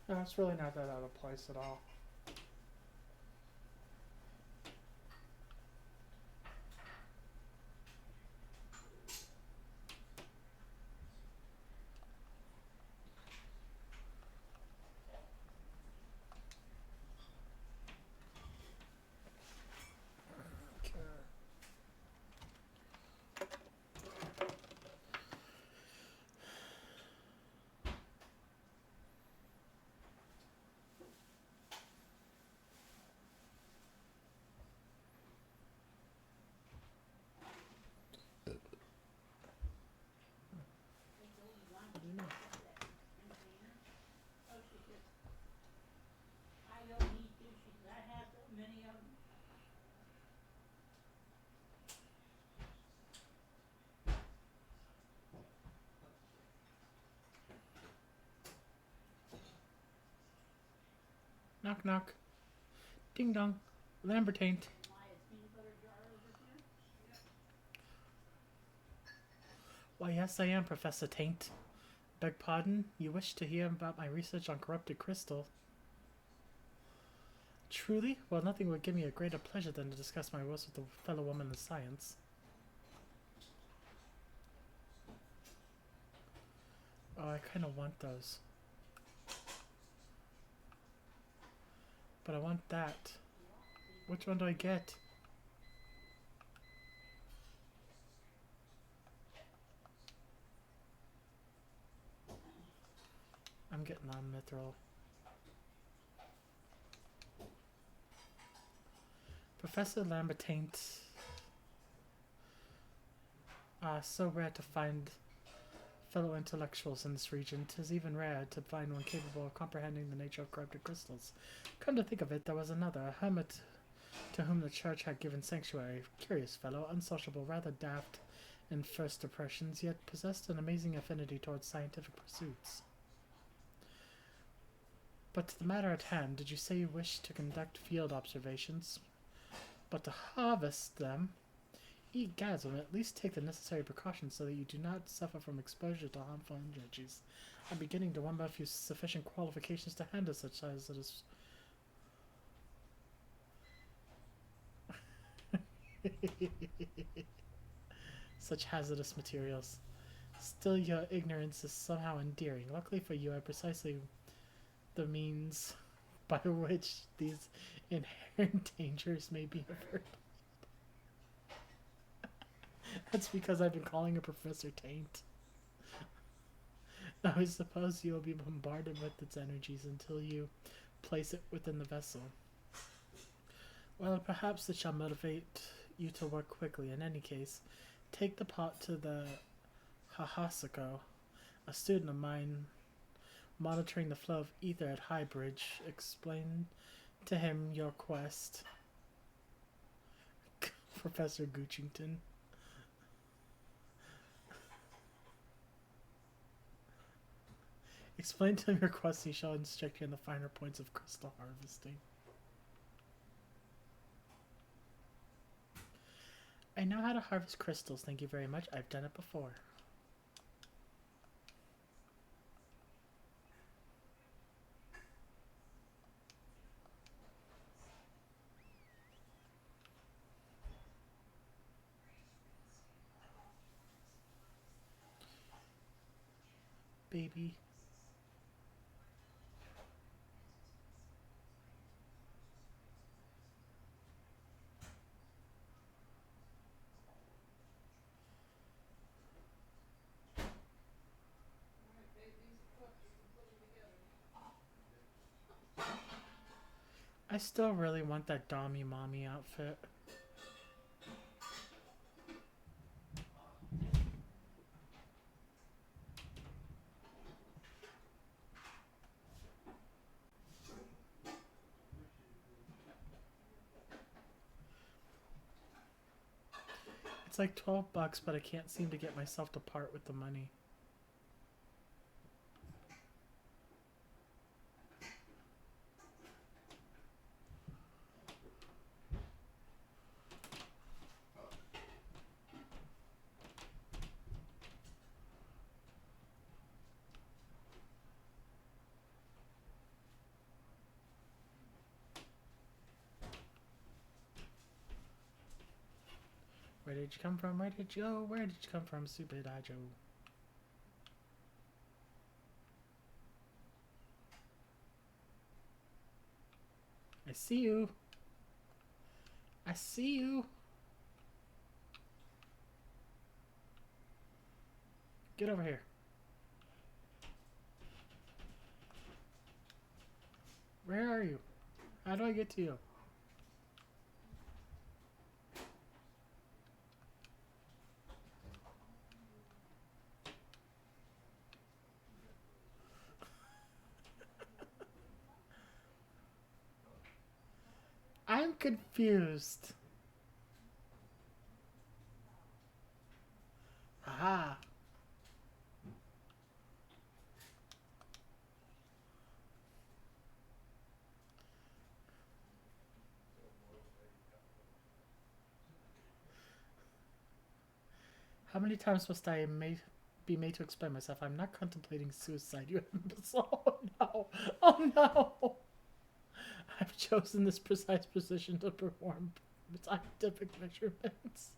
A: No, it's really not that out of place at all. Knock knock. Ding dong. Lambertaint. Why, yes, I am, Professor Taint. Beg pardon? You wish to hear about my research on corrupted crystal? Truly? Well, nothing would give me a greater pleasure than to discuss my works with a fellow woman in science. Oh, I kind of want those. But I want that. Which one do I get? I'm getting on Mithril. Professor Lambertaint. So rare to find fellow intellectuals in this region. 'Tis even rare to find one capable of comprehending the nature of corrupted crystals. Come to think of it, there was another, a hermit to whom the church had given sanctuary. Curious fellow, unsociable, rather daft in first impressions, yet possessed an amazing affinity towards scientific pursuits. But to the matter at hand, did you say you wish to conduct field observations? But to harvest them? Egasm, at least take the necessary precautions so that you do not suffer from exposure to harmful energies. I'm beginning to wonder if you have sufficient qualifications to handle such hazardous... such hazardous materials. Still, your ignorance is somehow endearing. Luckily for you, I precisely the means by which these inherent dangers may be averted. That's because I've been calling her Professor Taint. I suppose you will be bombarded with its energies until you place it within the vessel. Well, perhaps it shall motivate you to work quickly. In any case, take the pot to the Hahasako, a student of mine monitoring the flow of ether at Highbridge. Explain to him your quest. Professor Goochington. Explain to him your quest, he shall instruct you in the finer points of crystal harvesting. I know how to harvest crystals, thank you very much. I've done it before. Baby. I still really want that Dommy Mommy outfit. It's like $12, but I can't seem to get myself to part with the money. Where did you come from? Where did you go? Where did you come from, stupid Joe? I see you. I see you. Get over here. Where are you? How do I get to you? I'm confused. Aha. How many times must I be made to explain myself? I'm not contemplating suicide, you imbecile. Oh no! Oh no! I've chosen this precise position to perform scientific measurements.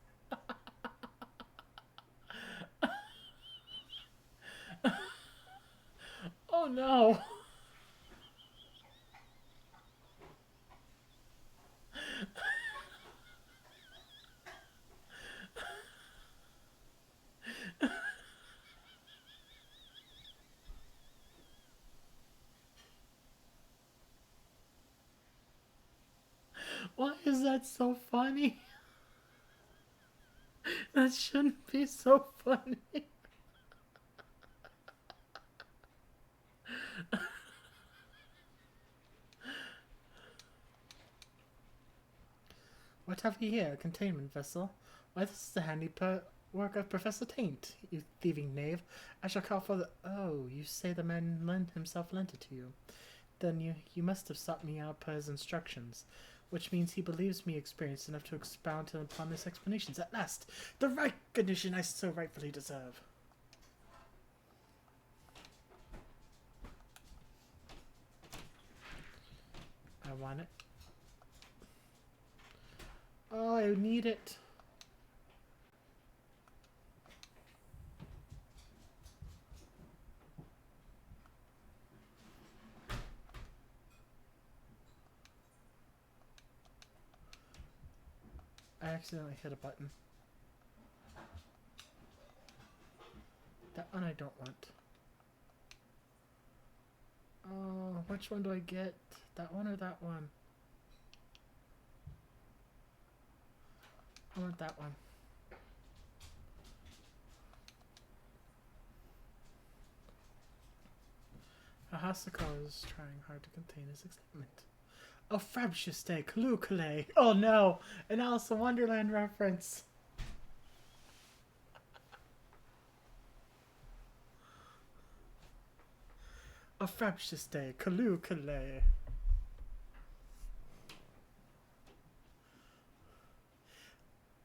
A: Oh no! Why is that so funny? That shouldn't be so funny. What have you here? A containment vessel? Why, this is the work of Professor Taint, you thieving knave. I shall call for the... Oh, you say the man himself lent it to you. Then you must have sought me out per his instructions, which means he believes me experienced enough to expound upon his explanations. At last, the recognition I so rightfully deserve. I want it. Oh, I need it. I accidentally hit a button. That one I don't want. Oh, which one do I get? That one or that one? I want that one. Ahasaka is trying hard to contain his excitement. Oh, frabjous day, Kalukale. Oh no, an Alice in Wonderland reference. Oh, frabjous day, Kalukale.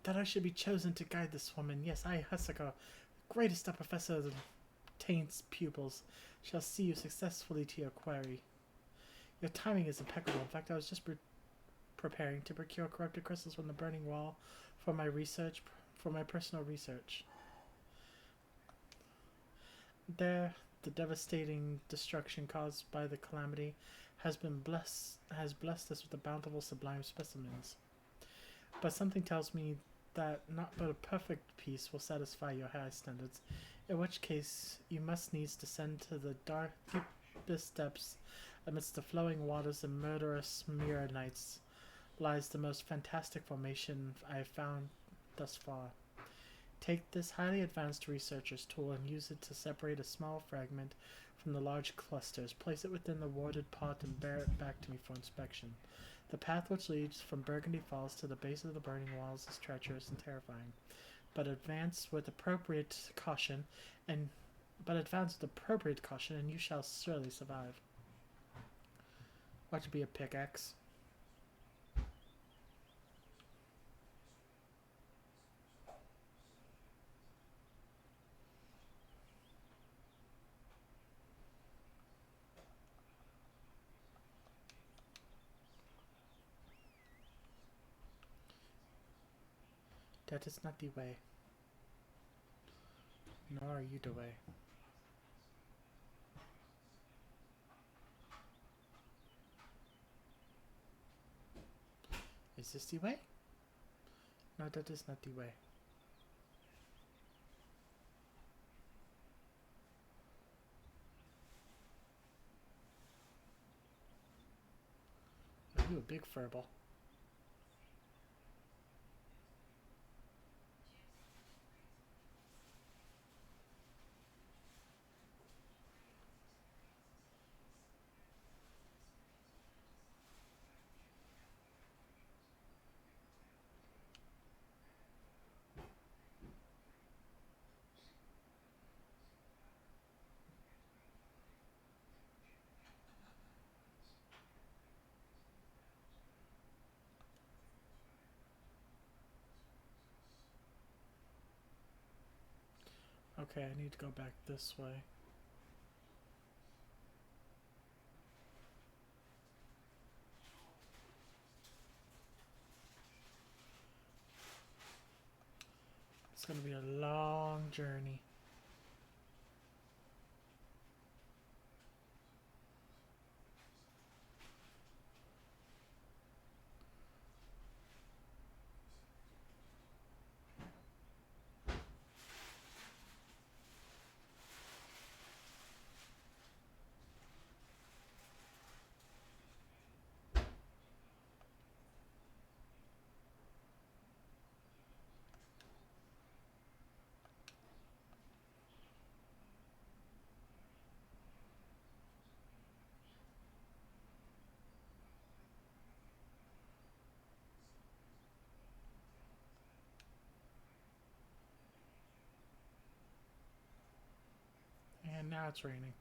A: That I should be chosen to guide this woman. Yes, I, Hasaka, greatest professor of the Taint's pupils, shall see you successfully to your quarry. Your timing is impeccable. In fact, I was just preparing to procure corrupted crystals from the burning wall for my personal research. There, the devastating destruction caused by the calamity has blessed us with the bountiful sublime specimens. But something tells me that not but a perfect piece will satisfy your high standards, in which case you must needs descend to the deepest depths amidst the flowing waters and murderous mirror nights lies the most fantastic formation I have found thus far. Take this highly advanced researcher's tool and use it to separate a small fragment from the large clusters. Place it within the warded pot and bear it back to me for inspection. The path which leads from Burgundy Falls to the base of the burning walls is treacherous and terrifying, but advance with appropriate caution, and you shall surely survive. What to be a pickaxe? That is not the way. Nor are you the way. Is this the way? No, that is not the way. Are you a big furball? Okay, I need to go back this way. It's gonna be a long journey. And now it's raining.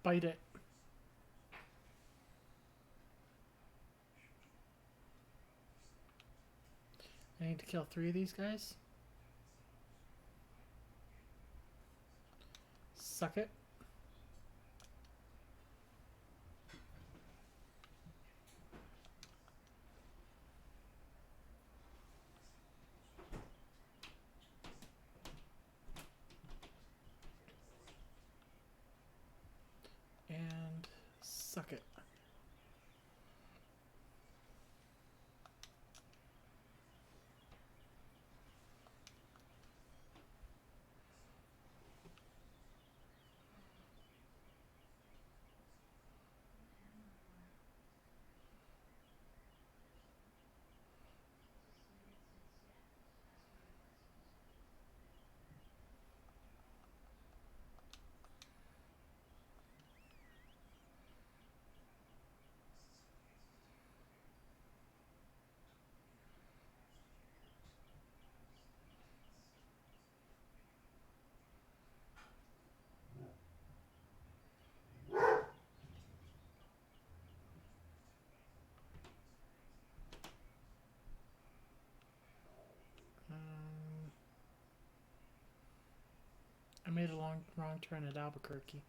A: Bite it. I need to kill 3 of these guys. Suck it. And suck it. I made a wrong turn at Albuquerque.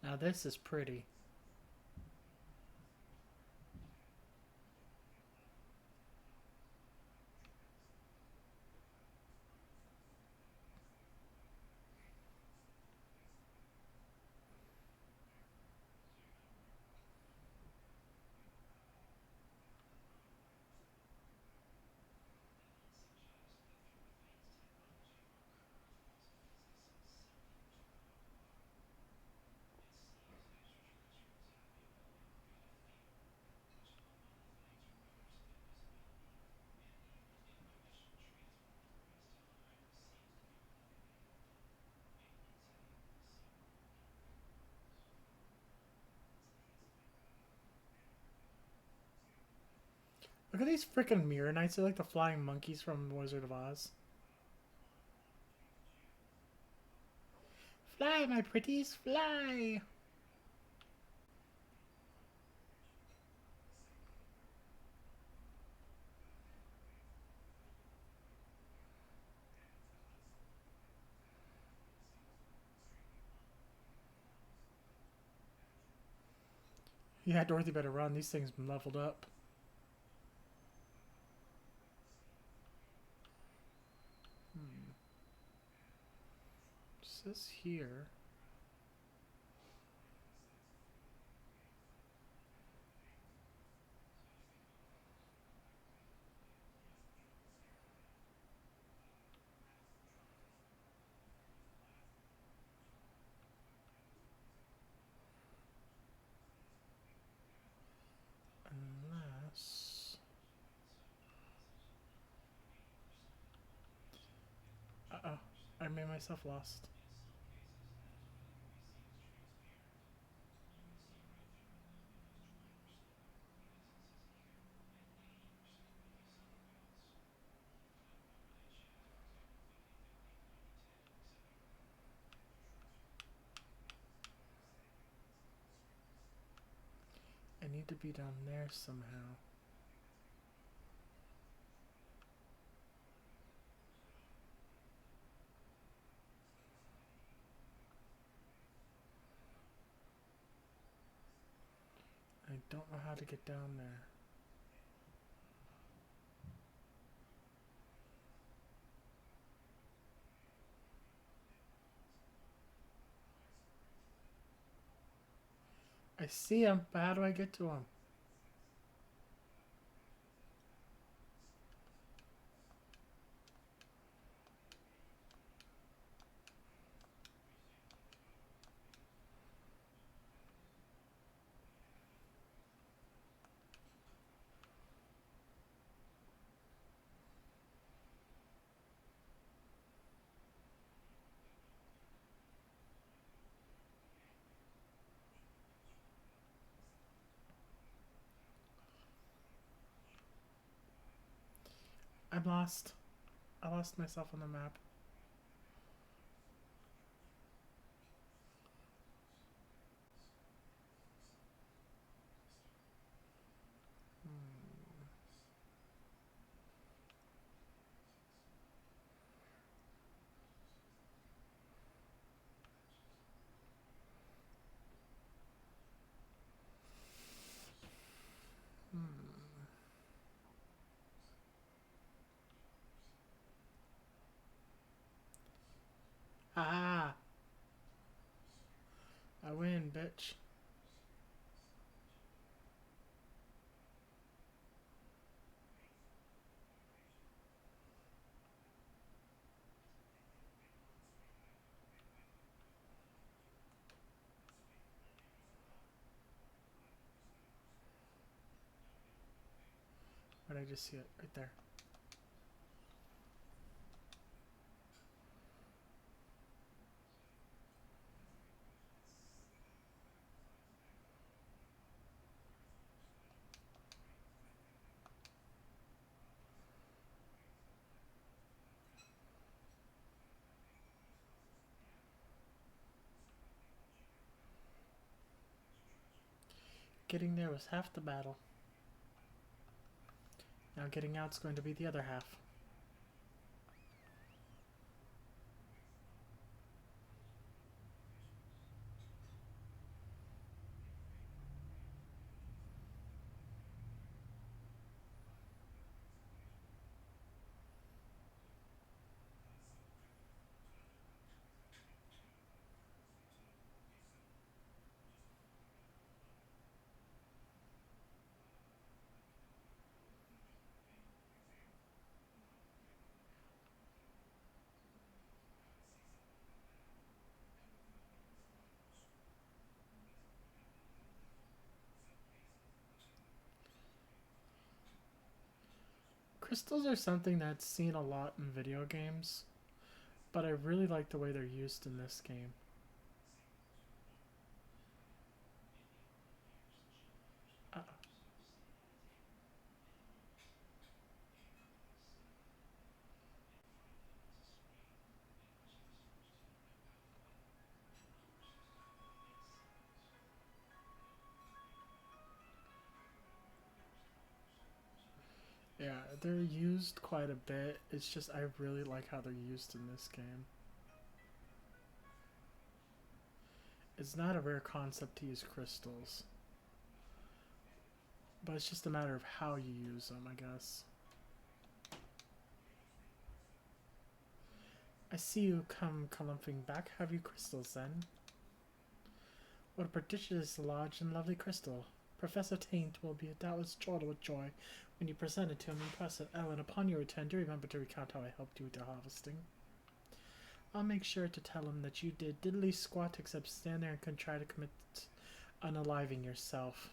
A: Now this is pretty. Look at these freaking mirror knights. They're like the flying monkeys from Wizard of Oz. Fly, my pretties, fly! Yeah, Dorothy better run. These things leveled up. says here. Unless... Uh-oh. I made myself lost. I need to be down there somehow. I don't know how to get down there. I see him, but how do I get to him? I'm lost. I lost myself on the map. Ah! I win, bitch. Where'd I just see it? Right there. Getting there was half the battle. Now getting out's going to be the other half. Crystals are something that's seen a lot in video games, but I really like the way they're used in this game. Yeah, they're used quite a bit. It's just I really like how they're used in this game. It's not a rare concept to use crystals, but it's just a matter of how you use them, I guess. I see you come clumping back. Have you crystals then? What a prodigious large and lovely crystal. Professor Taint will be doubtless chortled with joy when you present it to him in person. Oh, and upon your return, do remember to recount how I helped you with your harvesting. I'll make sure to tell him that you did diddly squat except stand there and try to commit unaliving yourself.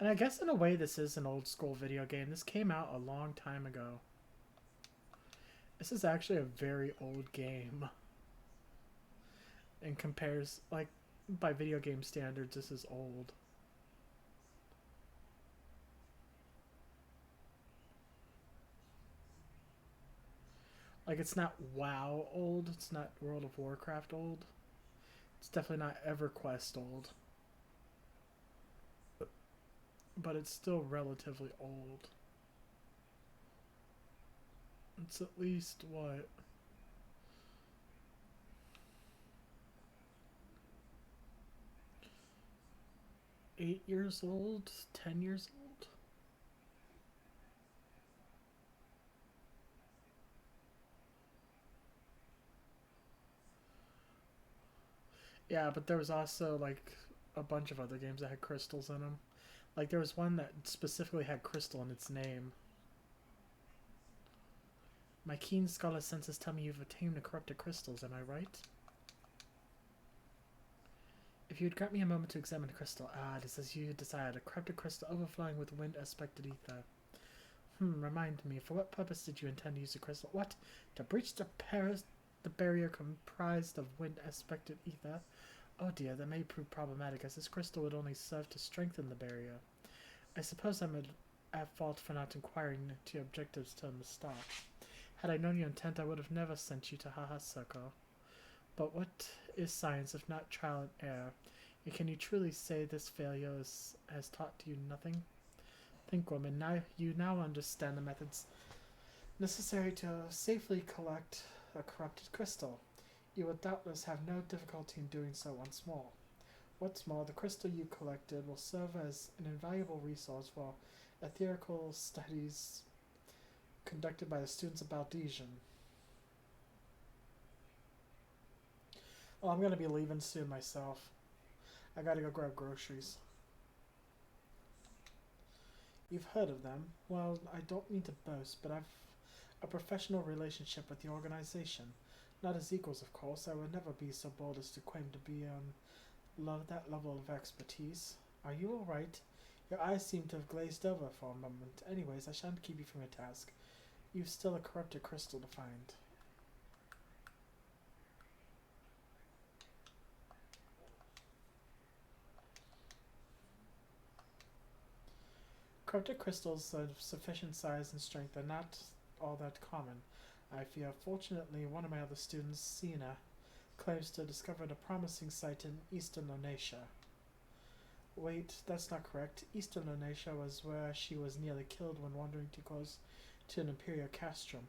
A: And I guess in a way this is an old school video game. This came out a long time ago. This is actually a very old game. And compares, like, by video game standards, this is old. Like, it's not WoW old. It's not World of Warcraft old. It's definitely not EverQuest old. But it's still relatively old. It's at least, what? $8 years old? 10 years old? Yeah, but there was also, like, a bunch of other games that had crystals in them. Like, there was one that specifically had crystal in its name. My keen scholar senses tell me you've attained the corrupted crystals, am I right? If you would grant me a moment to examine the crystal. Ah, it is as you desired, a corrupted crystal overflowing with wind-aspected ether. Remind me, for what purpose did you intend to use the crystal? What? To breach the barrier comprised of wind-aspected ether? Oh dear, that may prove problematic, as this crystal would only serve to strengthen the barrier. I suppose I'm at fault for not inquiring into your objectives till the start. Had I known your intent, I would have never sent you to Haha Circle. But what is science if not trial and error? And can you truly say this failure has taught you nothing? Think, woman, you now understand the methods necessary to safely collect a corrupted crystal. You will doubtless have no difficulty in doing so once more. What's more, the crystal you collected will serve as an invaluable resource for etherical studies conducted by the students of Baldesian. Oh, I'm going to be leaving soon myself. I gotta go grab groceries. You've heard of them. Well, I don't mean to boast, but I've a professional relationship with the organization. Not as equals, of course. I would never be so bold as to claim to be on that level of expertise. Are you alright? Your eyes seem to have glazed over for a moment. Anyways, I shan't keep you from your task. You've still a corrupted crystal to find. Corrupted crystals of sufficient size and strength are not all that common, I fear. Fortunately, one of my other students, Sina, claims to have discovered a promising site in eastern Lonatia. Wait, that's not correct. Eastern Lonatia was where she was nearly killed when wandering too close to an Imperial castrum.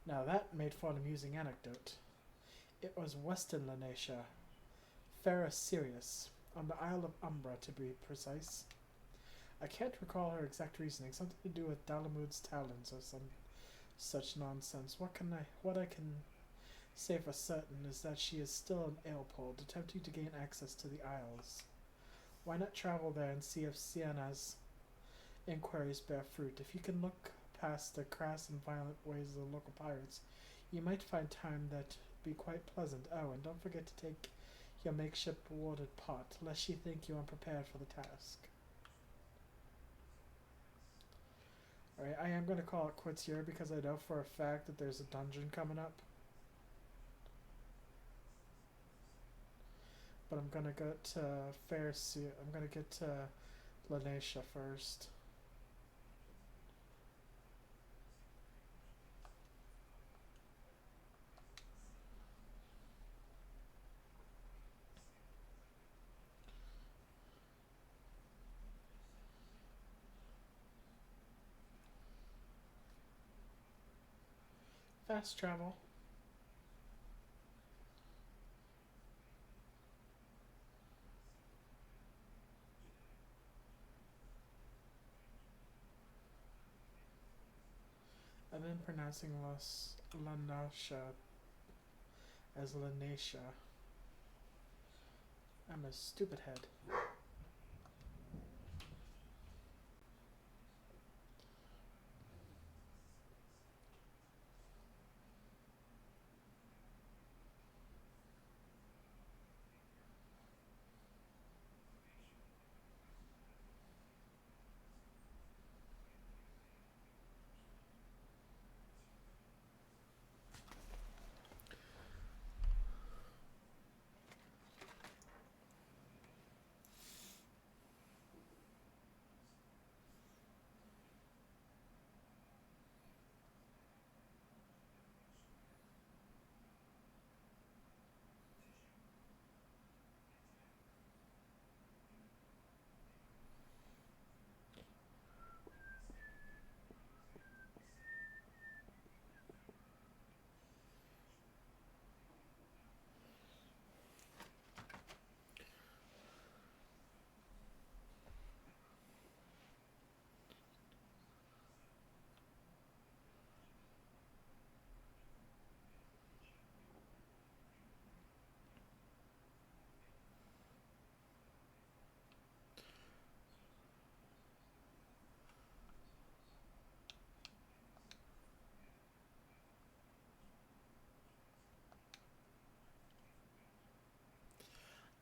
A: Now that made for an amusing anecdote. It was Western Lonatia, Farah Sirius, on the Isle of Umbra to be precise. I can't recall her exact reasoning, something to do with Dalamud's talons or some such nonsense. What I can say for certain is that she is still in Aelpold, attempting to gain access to the Isles. Why not travel there and see if Sienna's inquiries bear fruit? If you can look past the crass and violent ways of the local pirates, you might find time that be quite pleasant. Oh, and don't forget to take your makeshift warded pot, lest she think you unprepared for the task. Alright, I am going to call it quits here because I know for a fact that there's a dungeon coming up. But I'm going to go to I'm going to get to Lanesha first. Fast travel. in pronouncing Lanasha as Lanasha. I'm a stupid head.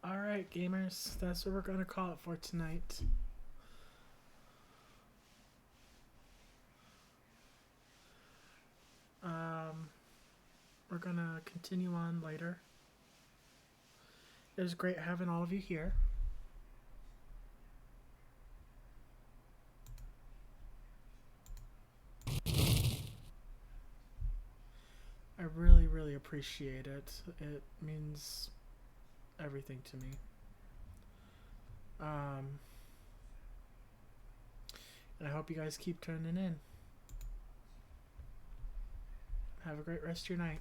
A: Alright, gamers, that's what we're going to call it for tonight. We're going to continue on later. It was great having all of you here. I really, really appreciate it. It means everything to me. And I hope you guys keep tuning in. Have a great rest of your night.